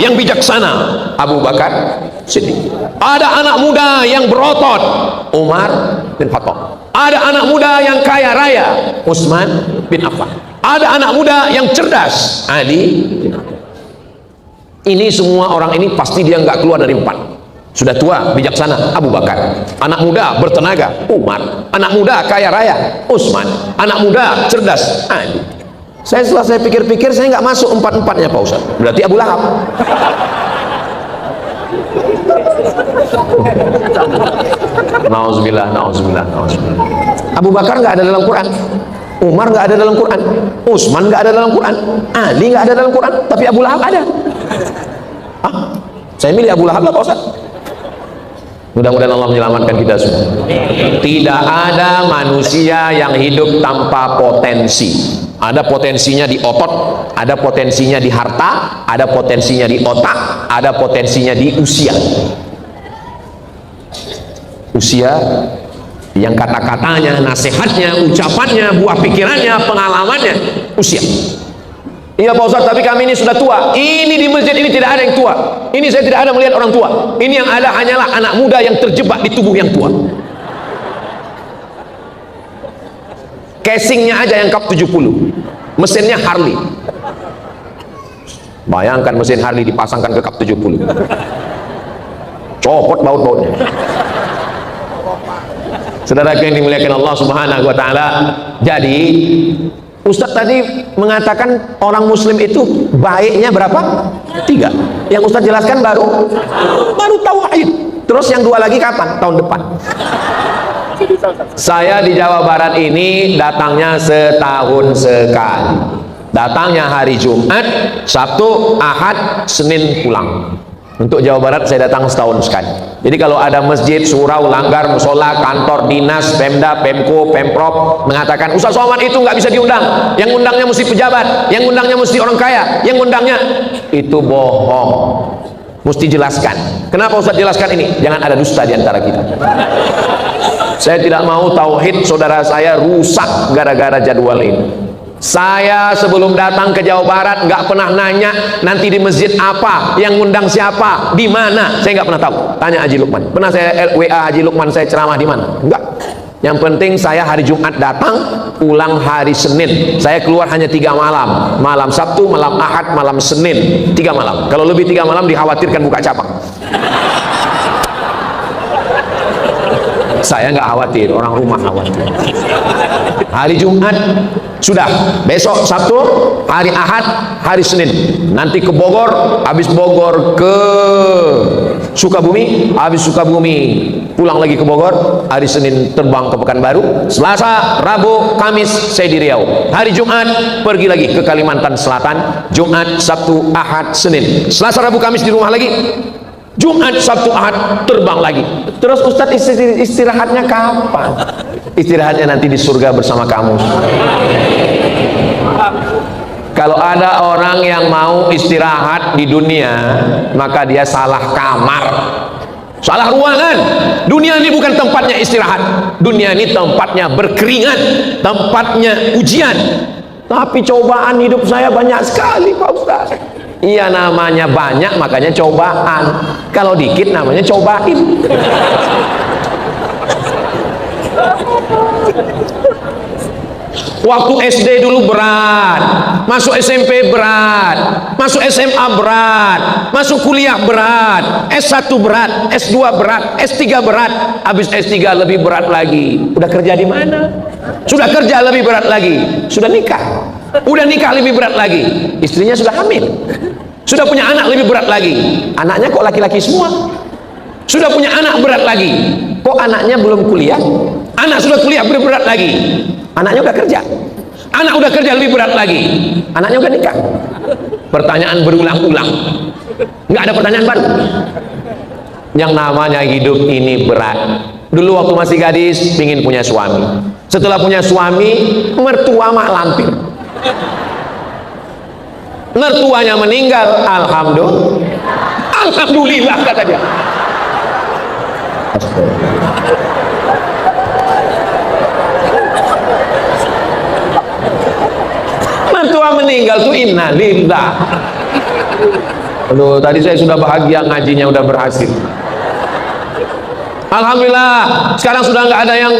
yang bijaksana, Abu Bakar Siddiq. Ada anak muda yang berotot, Umar bin Khattab. Ada anak muda yang kaya raya, Utsman bin Affan. Ada anak muda yang cerdas, Ali. Ini semua orang ini pasti dia nggak keluar dari 4. Sudah tua, bijaksana, Abu Bakar. Anak muda, bertenaga, Umar. Anak muda, kaya raya, Utsman. Anak muda, cerdas, Ali. Setelah saya pikir-pikir, saya nggak masuk 4-4-nya, Pak Ustaz. Berarti Abu Lahab. Nauzubillah, nauzubillah, nauzubillah. Abu Bakar nggak ada dalam Quran, Umar nggak ada dalam Quran, Utsman nggak ada dalam Quran, Ali nggak ada dalam Quran, tapi Abu Lahab ada. Saya milih Abu Lahab lah, Pak Ustaz. Mudah-mudahan Allah menyelamatkan kita semua. Tidak ada manusia yang hidup tanpa potensi. Ada potensinya di otot, ada potensinya di harta, ada potensinya di otak, ada potensinya di usia. Usia yang kata-katanya, nasihatnya, ucapannya, buah pikirannya, pengalamannya, usia. Iya Pak Ustaz, tapi kami ini sudah tua. Ini di masjid ini tidak ada yang tua. Ini saya tidak ada melihat orang tua. Ini yang ada hanyalah anak muda yang terjebak di tubuh yang tua. Casingnya aja yang kap 70, mesinnya Harley. Bayangkan mesin Harley dipasangkan ke kap 70, copot baut-bautnya. Saudara yang dimuliakan Allah Subhanahu wa Ta'ala, jadi Ustadz tadi mengatakan orang muslim itu baiknya berapa? 3. Yang Ustadz jelaskan baru tauhid. Terus yang 2 lagi kapan? Tahun depan. Saya di Jawa Barat ini datangnya setahun sekali. Datangnya hari Jumat, Sabtu, Ahad, Senin pulang. Untuk Jawa Barat saya datang setahun sekali. Jadi kalau ada masjid, surau, langgar, musola, kantor, dinas, Pemda, Pemko, Pemprov mengatakan Ustaz Somad itu nggak bisa diundang, yang undangnya mesti pejabat, yang undangnya mesti orang kaya, yang undangnya, itu bohong. Mesti jelaskan. Kenapa Ustaz jelaskan ini? Jangan ada dusta di antara kita. Saya tidak mau tauhid saudara saya rusak gara-gara jadwal ini. Saya sebelum datang ke Jawa Barat nggak pernah nanya nanti di masjid apa, yang ngundang siapa, di mana. Saya nggak pernah tahu. Tanya Haji Lukman. Pernah saya WA Haji Lukman saya ceramah di mana? Enggak. Yang penting saya hari Jumat datang, pulang hari Senin. Saya keluar hanya 3 malam. Malam Sabtu, malam Ahad, malam Senin. 3 malam. Kalau lebih 3 malam dikhawatirkan buka cabang. Saya nggak khawatir, orang rumah khawatir. Hari Jumat sudah, besok Sabtu, hari Ahad, hari Senin. Nanti ke Bogor, habis Bogor ke Sukabumi, habis Sukabumi pulang lagi ke Bogor, hari Senin terbang ke Pekanbaru, Selasa, Rabu, Kamis saya di Riau. Hari Jumat pergi lagi ke Kalimantan Selatan, Jumat, Sabtu, Ahad, Senin. Selasa, Rabu, Kamis di rumah lagi. Jumat, Sabtu, Ahad terbang lagi. Terus Ustadz istirahatnya kapan? Istirahatnya nanti di surga bersama kamu. Kalau ada orang yang mau istirahat di dunia, maka dia salah kamar, salah ruangan. Dunia ini bukan tempatnya istirahat. Dunia ini tempatnya berkeringat, tempatnya ujian. Tapi cobaan hidup saya banyak sekali Pak Ustaz. Iya, namanya banyak makanya cobaan. Kalau dikit namanya cobain. Waktu SD dulu berat, masuk SMP berat, masuk SMA berat, masuk kuliah berat, S1 berat, S2 berat, S3 berat, habis S3 lebih berat lagi. Udah kerja di mana? Sudah kerja lebih berat lagi. Sudah nikah. Udah nikah lebih berat lagi. Istrinya sudah hamil. Sudah punya anak lebih berat lagi. Anaknya kok laki-laki semua. Sudah punya anak berat lagi. Kok anaknya belum kuliah? Anak sudah kuliah lebih berat lagi. Anaknya udah kerja. Anak udah kerja lebih berat lagi. Anaknya udah nikah. Pertanyaan berulang-ulang. Nggak ada pertanyaan baru. Yang namanya hidup ini berat. Dulu waktu masih gadis pingin punya suami. Setelah punya suami, mertua mak lampir. Mertuanya meninggal, alhamdulillah kata dia. Mertua meninggal tuh innalillah. Aduh, tadi saya sudah bahagia ngajinya udah berhasil. Alhamdulillah, sekarang sudah nggak ada yang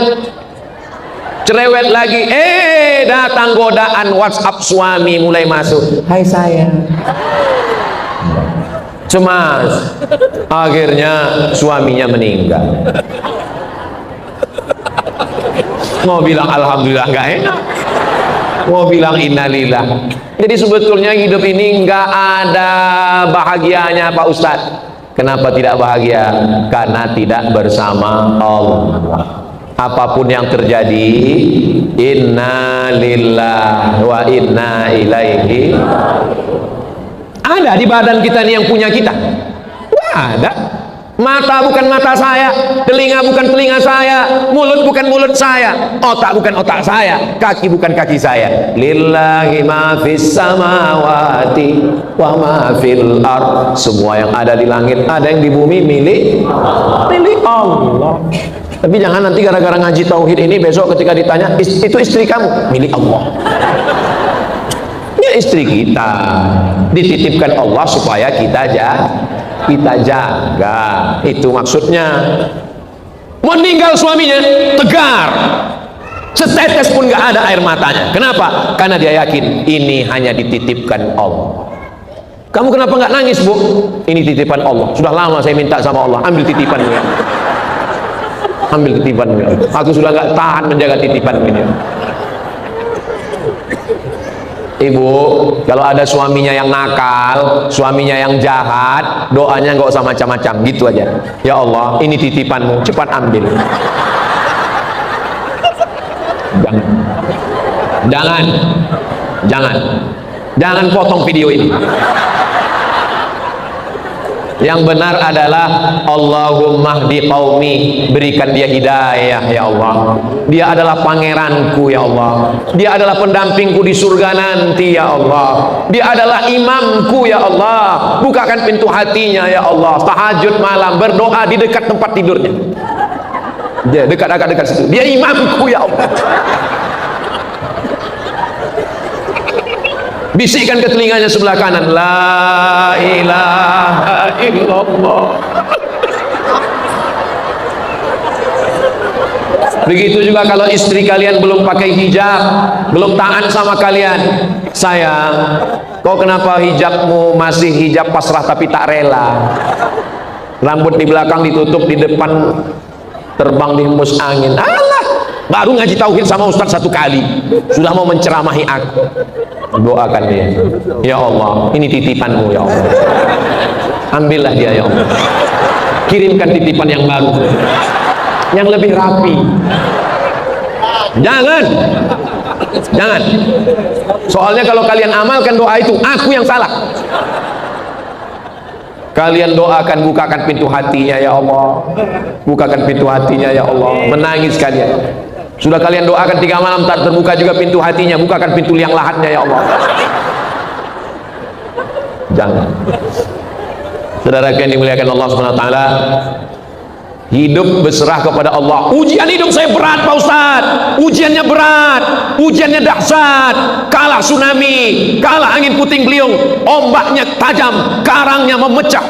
cerewet lagi. Datang godaan WhatsApp suami mulai masuk. Hai sayang. Cemas. Akhirnya suaminya meninggal. Mau bilang alhamdulillah nggak enak. Mau bilang innalillah. Jadi sebetulnya hidup ini nggak ada bahagianya Pak Ustadz. Kenapa tidak bahagia? Karena tidak bersama Allah. Apapun yang terjadi, inna lillahi wa inna ilaihi. Ada di badan kita nih yang punya kita. Ada. Mata bukan mata saya, telinga bukan telinga saya, mulut bukan mulut saya, otak bukan otak saya, kaki bukan kaki saya. Lillahi ma fis samawati wa ma fil ard. Semua yang ada di langit, ada yang di bumi milik Allah. Tapi jangan nanti gara-gara ngaji tauhid ini besok ketika ditanya, itu istri kamu, milik Allah. Ya istri kita dititipkan Allah supaya kita jaga. Itu maksudnya. Meninggal suaminya tegar, setetes pun gak ada air matanya. Kenapa? Karena dia yakin ini hanya dititipkan Allah. Kamu kenapa nggak nangis, Bu? Ini titipan Allah. Sudah lama saya minta sama Allah, ambil titipanmu ya. Ambil titipanmu ya. Aku sudah nggak tahan menjaga titipan ini. Ibu, kalau ada suaminya yang nakal, suaminya yang jahat, doanya nggak usah macam-macam, gitu aja. Ya Allah, ini titipanmu, cepat ambil. Jangan potong video ini. Yang benar adalah Allahumma hdi qaumi, berikan dia hidayah ya Allah. Dia adalah pangeranku ya Allah. Dia adalah pendampingku di surga nanti ya Allah. Dia adalah imamku ya Allah. Bukakan pintu hatinya ya Allah. Tahajud malam berdoa di dekat tempat tidurnya. Dia dekat situ. Dia imamku ya Allah. Bisikkan ke telinganya sebelah kanan, la ilaha illallah. Begitu juga kalau istri kalian belum pakai hijab, belum taat sama kalian. Sayang, kau kenapa hijabmu masih hijab pasrah tapi tak rela? Rambut di belakang ditutup, di depan terbang dihembus angin. Alah, baru ngaji tauhid sama Ustaz satu kali sudah mau menceramahi aku. Doakan dia, ya Allah, ini titipanmu ya Allah. Ambillah dia ya Allah. Kirimkan titipan yang baru, yang lebih rapi. Jangan. Soalnya kalau kalian amalkan doa itu, aku yang salah. Kalian doakan, bukakan pintu hatinya ya Allah. Bukakan pintu hatinya ya Allah. Menangis kalian. Sudah kalian doakan 3 malam tak terbuka juga pintu hatinya, bukakan pintu liang lahatnya ya Allah. Jangan. Saudara yang dimuliakan Allah Subhanahu wa taala, Hidup berserah kepada Allah. Ujian hidup saya berat Pak Ustaz, ujiannya berat, ujiannya dahsyat. Kalah tsunami, kalah angin puting beliung, ombaknya tajam, karangnya memecah.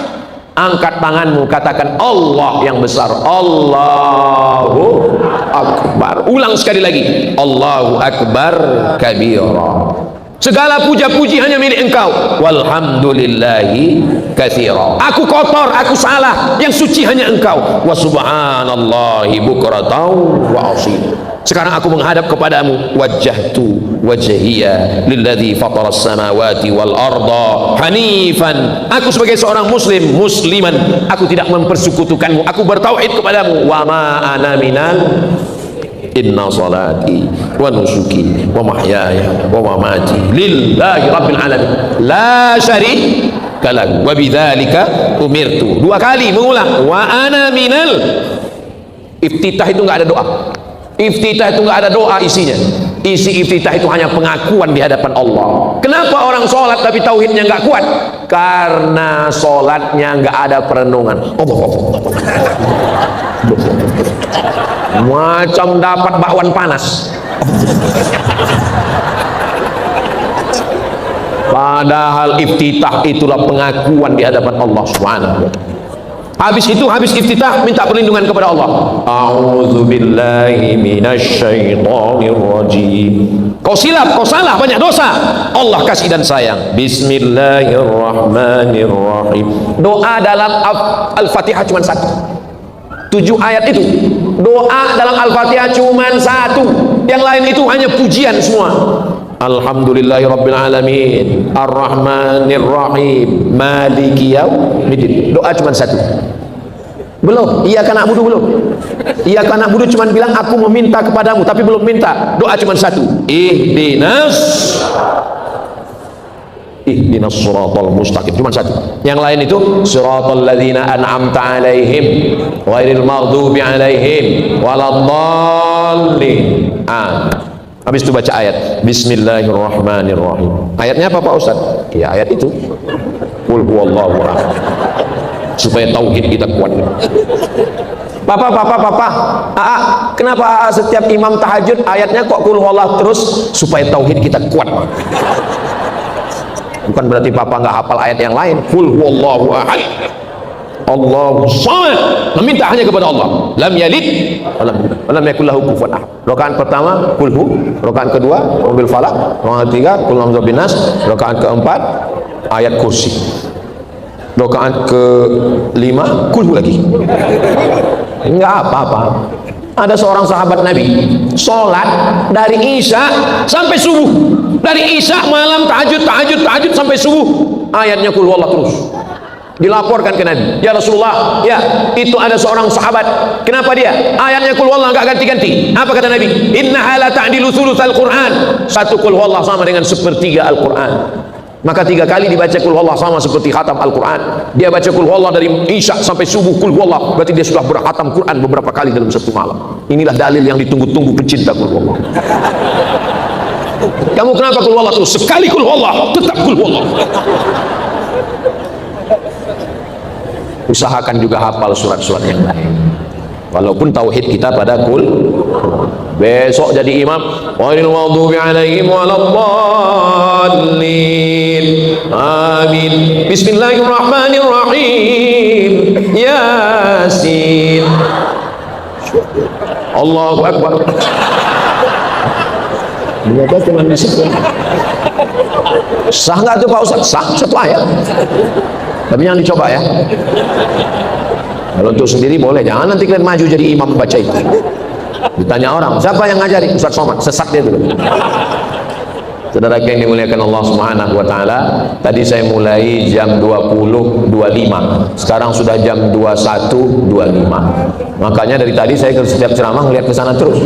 Angkat tanganmu, katakan Allah yang besar. Allahu Akbar. Ulang sekali lagi, Allahu Akbar kabira. Segala puja-puji hanya milik Engkau. Walhamdulillahi katsira. Aku kotor, aku salah, yang suci hanya Engkau. Wa subhanallahi bukratan wa asila. Sekarang aku menghadap kepadamu. Wajjahtu wajhiya lilladzi fataras samawati wal arda hanifan. Aku sebagai seorang muslim, musliman, aku tidak mempersekutukanmu, aku bertauhid kepadamu. Wa ma ana minal inna salati wa nusuki wa mahyaya wa mamati lillahi rabbil alamin la syarika lahu wa bidzalika umirtu. Dua kali mengulang wa ana minal. Iftitah itu enggak ada doa. Iftitah itu enggak ada doa isinya. Isi iftitah itu hanya pengakuan di hadapan Allah. Kenapa orang sholat tapi tauhidnya enggak kuat? Karena sholatnya enggak ada perenungan. Macam dapat bakwan panas. Padahal iftitah itulah pengakuan di hadapan Allah Subhanahu wa ta'ala. Habis itu, habis iftitah, minta perlindungan kepada Allah. A'udzubillahi minasyaitonir rajim. Kau silap, kau salah, banyak dosa, Allah kasih dan sayang. Bismillahirrahmanirrahim. Doa dalam Al-Fatihah cuma satu. 7 ayat itu. Doa dalam Al-Fatihah cuma satu. Yang lain itu hanya pujian semua. Alhamdulillahirrabbilalamin Ar-Rahmanirrahim Maliki yaumiddin. Doa cuma satu. Belum, iyyaka na'budu belum. Iyyaka na'budu cuma bilang aku meminta kepadamu, tapi belum minta. Doa cuma satu. Ihdinas shiratal mustaqim, cuma satu. Yang lain itu shiratal ladzina an'amta alaihim ghairil maghdubi alaihim waladdallin. Habis itu baca ayat Bismillahirrahmanirrahim. Ayatnya apa Pak Ustaz? Ya ayat itu, Qul huwallahu ahad, supaya tauhid kita kuat. Papa, kenapa setiap imam tahajud ayatnya kok Qul huwallahu terus? Supaya tauhid kita kuat. Bukan berarti papa nggak hafal ayat yang lain. Qul huwallahu ahad, Allahu samad, meminta hanya kepada Allah. Lam yalid walam yakul lahu kufuwan ahad. Rakaat pertama qul hu, rakaat kedua bil falaq, rakaat ketiga qul a'udzu binnas, rakaat keempat ayat kursi, rakaat kelima qul hu lagi. Enggak apa-apa. Ada seorang sahabat Nabi sholat dari Isya sampai subuh, dari Isya malam tahajud sampai subuh, ayatnya qul huwallahu terus. Dilaporkan ke Nabi, ya Rasulullah, ya itu ada seorang sahabat, kenapa dia ayatnya qul huwallahu enggak ganti-ganti? Apa kata Nabi? Innaha la ta'dilu thulutsal Qur'an. Satu qul huwallahu sama dengan sepertiga Al-Qur'an. Maka 3 kali dibaca qul huwallahu sama seperti khatam Al-Qur'an. Dia baca qul huwallahu dari Isya sampai subuh qul huwallahu, berarti dia sudah berkhatam Qur'an beberapa kali dalam satu malam. Inilah dalil yang ditunggu-tunggu pecinta qul huwallahu. Kamu kenapa qul huwallahu terus? Sekali qul huwallahu, tetap qul huwallahu. Usahakan juga hafal surat-surat yang lain, walaupun tauhid kita pada qul. Besok jadi imam ghairil maghdubi alaihim waladdallin. Amin. Bismillahirrahmanirrahim. Yasin. Allahu akbar. Berapa cuma di situ? Sah nggak tuh Pak Ustaz? Sah, satu ayat. Tapi jangan dicoba ya. Kalau untuk sendiri boleh, jangan nanti kalian maju jadi imam baca itu. Ditanya orang, siapa yang ngajari? Ustaz Somad, sesat dia dulu. Saudara yang dimuliakan Allah Subhanahu wa taala, tadi saya mulai jam 20.25. Sekarang sudah jam 21.25. Makanya dari tadi saya ke setiap ceramah ngelihat ke sana terus.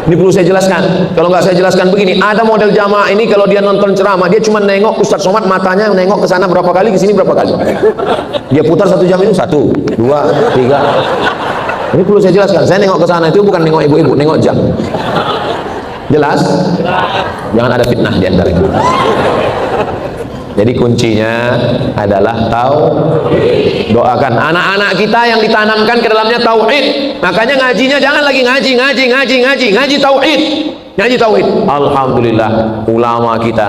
Ini perlu saya jelaskan. Kalau nggak saya jelaskan begini, ada model jamaah ini kalau dia nonton ceramah, dia cuma nengok Ustaz Somad, matanya nengok ke sana berapa kali, ke sini berapa kali. Dia putar 1 jam itu 1, 2, 3. Ini perlu saya jelaskan. Saya nengok ke sana itu bukan nengok ibu-ibu, nengok jam. Jelas? Jangan ada fitnah di antara itu. Jadi kuncinya adalah tauhid. Doakan anak-anak kita yang ditanamkan ke dalamnya tauhid. Makanya ngajinya jangan lagi ngaji tauhid. Ngaji tauhid. Alhamdulillah ulama kita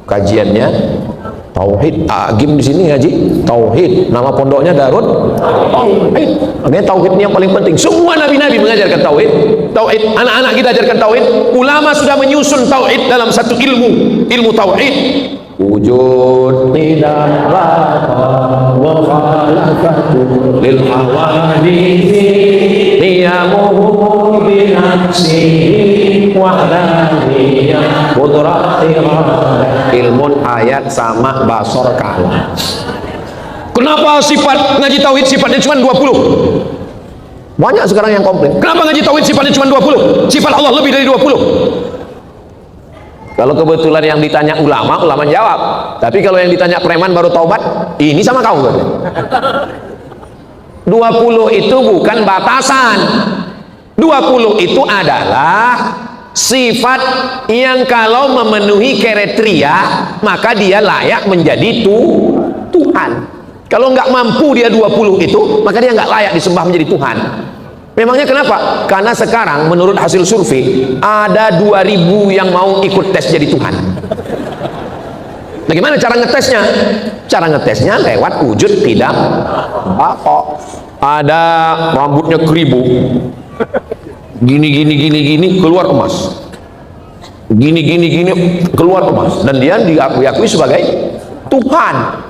kajiannya tauhid. Agim di sini ngaji tauhid. Nama pondoknya Darut Tauhid. Makanya tauhid ini yang paling penting. Semua nabi-nabi mengajarkan tauhid. Tauhid. Anak-anak kita ajarkan tauhid. Ulama sudah menyusun tauhid dalam satu ilmu tauhid. Wujud tidak baqa wa khalaqatu lil hawadisi niyamuhu bi nafsihi wahdaniyah qudrati ilmun ayat sama basor kalam. Kenapa sifat ngaji tauhid sifatnya cuma 20? Banyak sekarang yang komplain. Kenapa ngaji tauhid sifatnya cuma 20? Sifat Allah lebih dari 20. Kalau kebetulan yang ditanya ulama jawab. Tapi kalau yang ditanya preman baru taubat, ini sama kau. 20 itu bukan batasan. 20 itu adalah sifat yang kalau memenuhi kriteria maka dia layak menjadi Tuhan. Kalau nggak mampu dia 20 itu, maka dia nggak layak disembah menjadi Tuhan. Memangnya kenapa? Karena sekarang menurut hasil survei ada 2000 yang mau ikut tes jadi Tuhan. Bagaimana cara ngetesnya? Cara ngetesnya lewat wujud tidak baqa. Ada rambutnya keribu, gini keluar emas, gini keluar emas, dan dia diakui sebagai Tuhan.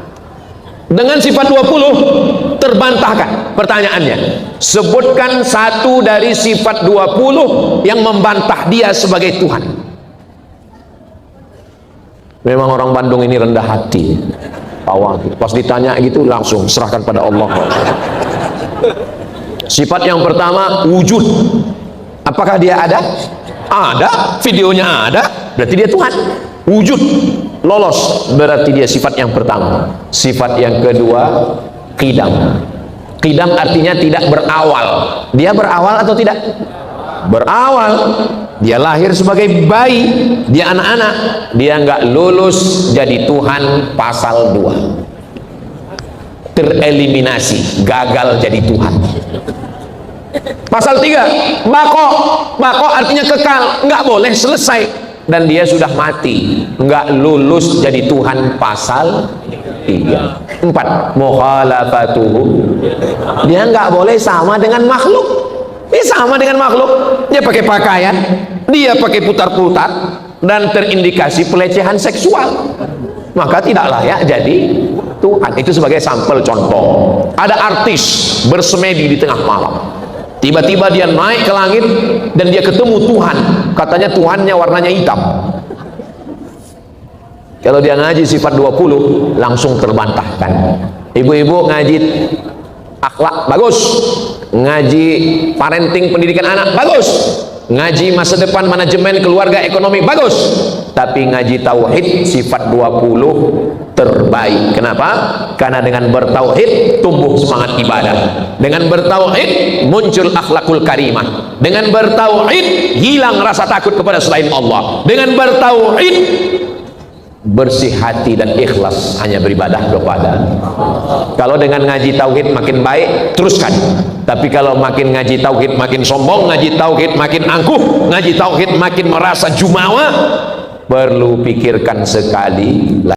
Dengan sifat 20 terbantahkan. Pertanyaannya, sebutkan satu dari sifat 20 yang membantah dia sebagai Tuhan. Memang orang Bandung ini rendah hati. Pas ditanya gitu langsung serahkan pada Allah. Sifat yang pertama, wujud. Apakah dia ada? Ada, videonya ada, berarti dia Tuhan. Wujud, lolos, berarti dia sifat yang pertama. Sifat yang kedua, qidam. Qidam artinya tidak berawal. Dia berawal atau tidak? Berawal. Dia lahir sebagai bayi, dia anak-anak, dia nggak lulus jadi Tuhan. Pasal 2 tereliminasi, gagal jadi Tuhan. Pasal 3 bako artinya kekal, nggak boleh selesai, dan dia sudah mati, nggak lulus jadi Tuhan. Pasal 3. 4 mukhalafatuhu, dia nggak boleh sama dengan makhluk. Dia sama dengan makhluk, dia pakai pakaian, dia pakai putar-putar, dan terindikasi pelecehan seksual, maka tidak layak jadi Tuhan. Itu sebagai sampel contoh. Ada artis bersemedi di tengah malam, tiba-tiba dia naik ke langit dan dia ketemu Tuhan, katanya Tuhannya warnanya hitam. Kalau dia ngaji sifat 20 langsung terbantahkan. Ibu-ibu ngaji akhlak bagus, ngaji parenting pendidikan anak bagus, ngaji masa depan manajemen keluarga ekonomi bagus, tapi ngaji tauhid sifat 20 terbaik. Kenapa? Karena dengan bertauhid tumbuh semangat ibadah, dengan bertauhid muncul akhlakul karimah, dengan bertauhid hilang rasa takut kepada selain Allah, dengan bertauhid bersih hati dan ikhlas hanya beribadah kepada. Kalau dengan ngaji tauhid makin baik, teruskan. Tapi kalau makin ngaji tauhid makin sombong, ngaji tauhid makin angkuh, ngaji tauhid makin merasa jumawa, perlu pikirkan sekali lagi.